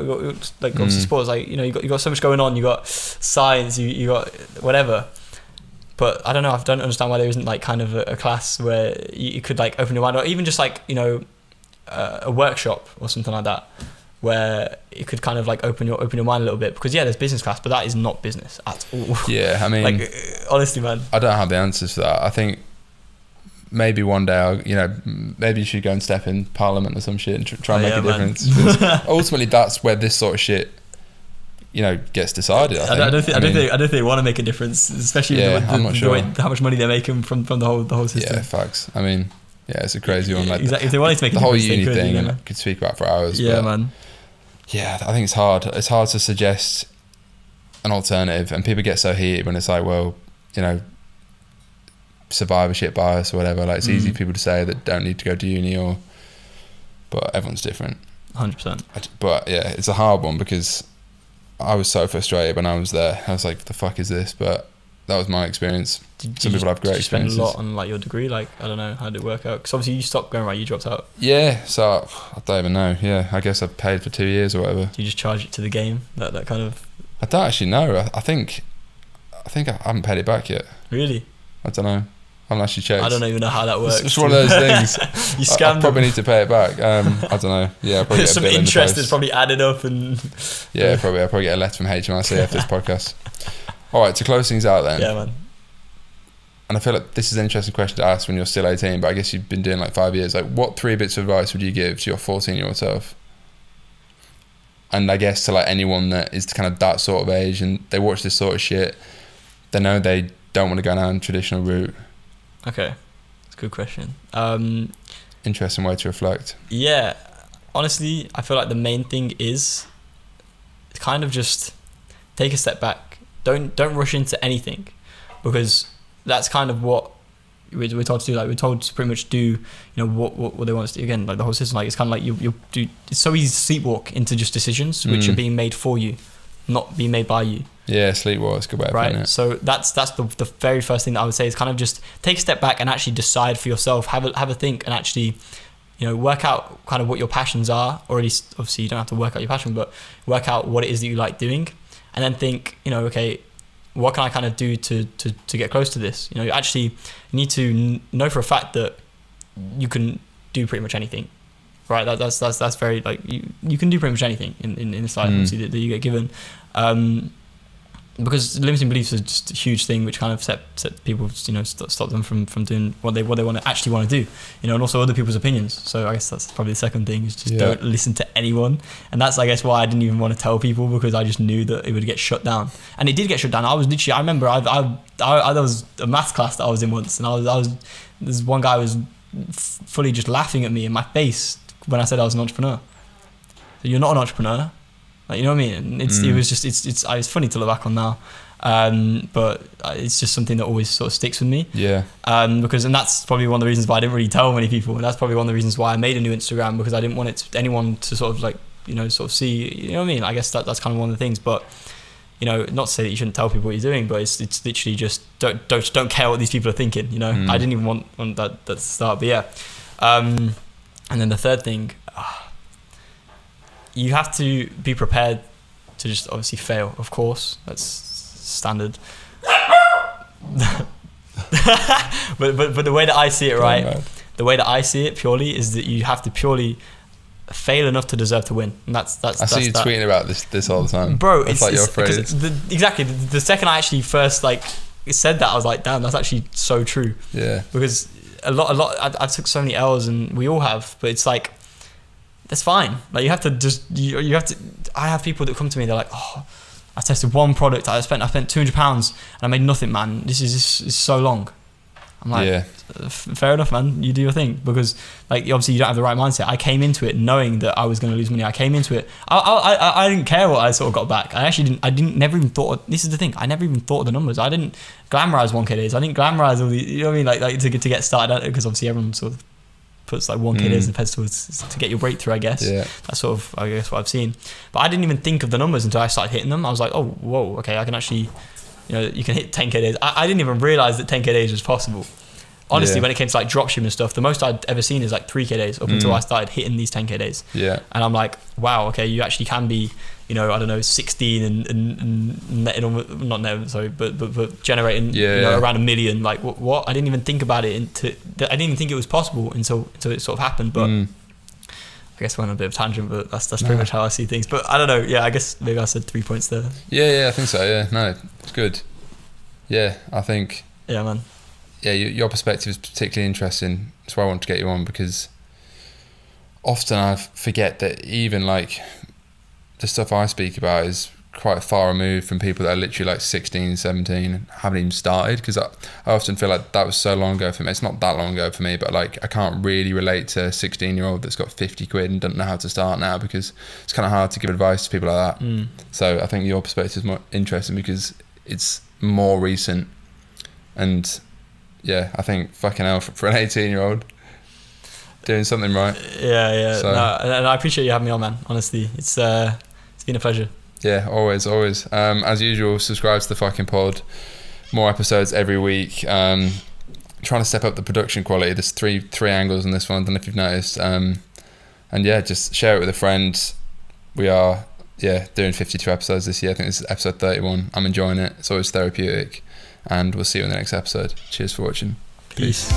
like obviously sports, like you got so much going on. You got science, you got whatever. But I don't know. I don't understand why there isn't like kind of a class where you could like open your mind, or even just like a workshop or something like that, where it could kind of like open your mind a little bit, because there's business class, but that is not business at all. Yeah, I mean, like honestly, man, I don't have the answers for that. I think maybe one day maybe you should go and step in Parliament or some shit and try and make a difference. Ultimately, that's where this sort of shit, gets decided. I don't think they want to make a difference, especially with how much money they're making from the whole system. Yeah, facts. I mean, it's a crazy one. Like exactly. If they wanted to make the whole uni thing, and I could speak about for hours. Yeah, man. Yeah, I think it's hard. It's hard to suggest an alternative, and people get so heated when it's like, well, survivorship bias or whatever. Like it's easy for people to say that don't need to go to uni, but everyone's different. 100%. But yeah, it's a hard one, because I was so frustrated when I was there. I was like, the fuck is this? But that was my experience. Some people have great experiences. Did you spend a lot on like your degree? Like, I don't know, how did it work out? Because obviously you stopped going, right? You dropped out. Yeah, so I don't even know. Yeah, I guess I paid for 2 years or whatever. Do you just charge it to the game? That kind of. I don't actually know. I think I haven't paid it back yet. Really? I don't know. I haven't actually checked. I don't even know how that works. It's one of those things. You scammed. I probably need to pay it back. I don't know. Yeah, I'll probably get some interest that's probably added up and. Yeah, I'll probably get a letter from HMRC after this podcast. All right, to close things out then. Yeah, man. And I feel like this is an interesting question to ask when you're still 18, but I guess you've been doing like 5 years. Like, what 3 bits of advice would you give to your 14-year-old self? And I guess to like anyone that is kind of that sort of age and they watch this sort of shit, they know they don't want to go down a traditional route. Okay, that's a good question. Interesting way to reflect. Yeah, honestly, I feel like the main thing is kind of just take a step back. Don't rush into anything, because that's kind of what we're told to do. Like we're told to pretty much do, what they want us to do. Again, like the whole system, like it's kind of like you do. It's so easy to sleepwalk into just decisions which are being made for you, not being made by you. Yeah, sleepwalk is a good way of putting it. So that's the very first thing that I would say is kind of just take a step back and actually decide for yourself. Have a think and actually, work out kind of what your passions are, or at least obviously you don't have to work out your passion, but work out what it is that you like doing, and then think, okay, what can I kind of do to get close to this? Actually, you need to know for a fact that you can do pretty much anything, right? That's very like you can do pretty much anything in this life, obviously, that you get given. because limiting beliefs is just a huge thing, which kind of set people, you know, stop them from doing what they want to do, you know, and also other people's opinions. So I guess that's probably the second thing, is just don't listen to anyone. And that's, I guess, why I didn't even want to tell people, because I just knew that it would get shut down, and it did get shut down. I remember there was a maths class that I was in once, and this one guy was fully just laughing at me in my face when I said I was an entrepreneur. So you're not an entrepreneur. Like, you know what I mean? It was just it's funny to look back on now, but it's just something that always sort of sticks with me. Yeah. And that's probably one of the reasons why I didn't really tell many people. And that's probably one of the reasons why I made a new Instagram, because I didn't want anyone to sort of like, you know, sort of see. You know what I mean? I guess that's kind of one of the things. But you know, not to say that you shouldn't tell people what you're doing, but it's literally just don't care what these people are thinking. You know, I didn't even want that to start. But yeah, and then the third thing. You have to be prepared to just obviously fail, of course. That's standard. but the way that I see it, right? The way that I see it purely is that you have to purely fail enough to deserve to win. And that's I see you tweeting about this all the time. Bro, it's like your phrase. Exactly. The second I actually first like said that, I was like, damn, that's actually so true. Yeah. Because a lot I took so many L's, and we all have, but it's like, that's fine. Like, you have to I have people that come to me, they're like, oh, I tested one product, I spent £200 and I made nothing, man. This is so long. I'm like, fair enough, man, you do your thing. Because like, obviously you don't have the right mindset. I came into it knowing that I was going to lose money. I came into it, I didn't care what I sort of got back. Never even thought, this is the thing, I never even thought of the numbers. I didn't glamorize 1K days. I didn't glamorize all the, you know what I mean, like to get started, because obviously everyone sort of puts like 1K days in pedestal to get your breakthrough, I guess. Yeah. That's sort of, I guess, what I've seen. But I didn't even think of the numbers until I started hitting them. I was like, oh, whoa, okay, I can actually, you know, you can hit 10K days. I didn't even realize that 10K days was possible. Honestly, when it came to like dropshipping and stuff, the most I'd ever seen is like 3K days up until I started hitting these 10K days. Yeah. And I'm like, wow, okay, you actually can be, you know, I don't know, 16 and netting, not netting, sorry, but generating, you know, around 1 million. Like, what? I didn't even think about it I didn't even think it was possible until it sort of happened. But I guess I went on a bit of a tangent, but that's pretty much how I see things. But I don't know. Yeah, I guess maybe I said 3 points there. Yeah, I think so. Yeah, no, it's good. Yeah, I think. Yeah, man. Yeah, your perspective is particularly interesting. That's why I want to get you on, because often I forget that even like the stuff I speak about is quite far removed from people that are literally like 16, 17 and haven't even started, because I often feel like that was so long ago for me. It's not that long ago for me, but like I can't really relate to a 16-year-old that's got 50 quid and doesn't know how to start now, because it's kind of hard to give advice to people like that. So I think your perspective is more interesting because it's more recent. And yeah, I think fucking hell for an 18-year-old doing something right. Yeah. So, no, and I appreciate you having me on, man. Honestly, it's been a pleasure. Yeah, always. As usual, subscribe to the fucking pod. More episodes every week. Trying to step up the production quality. There's three angles on this one. I don't know if you've noticed. And yeah, just share it with a friend. We are doing 52 episodes this year. I think this is episode 31. I'm enjoying it. It's always therapeutic. And we'll see you in the next episode. Cheers for watching. Peace.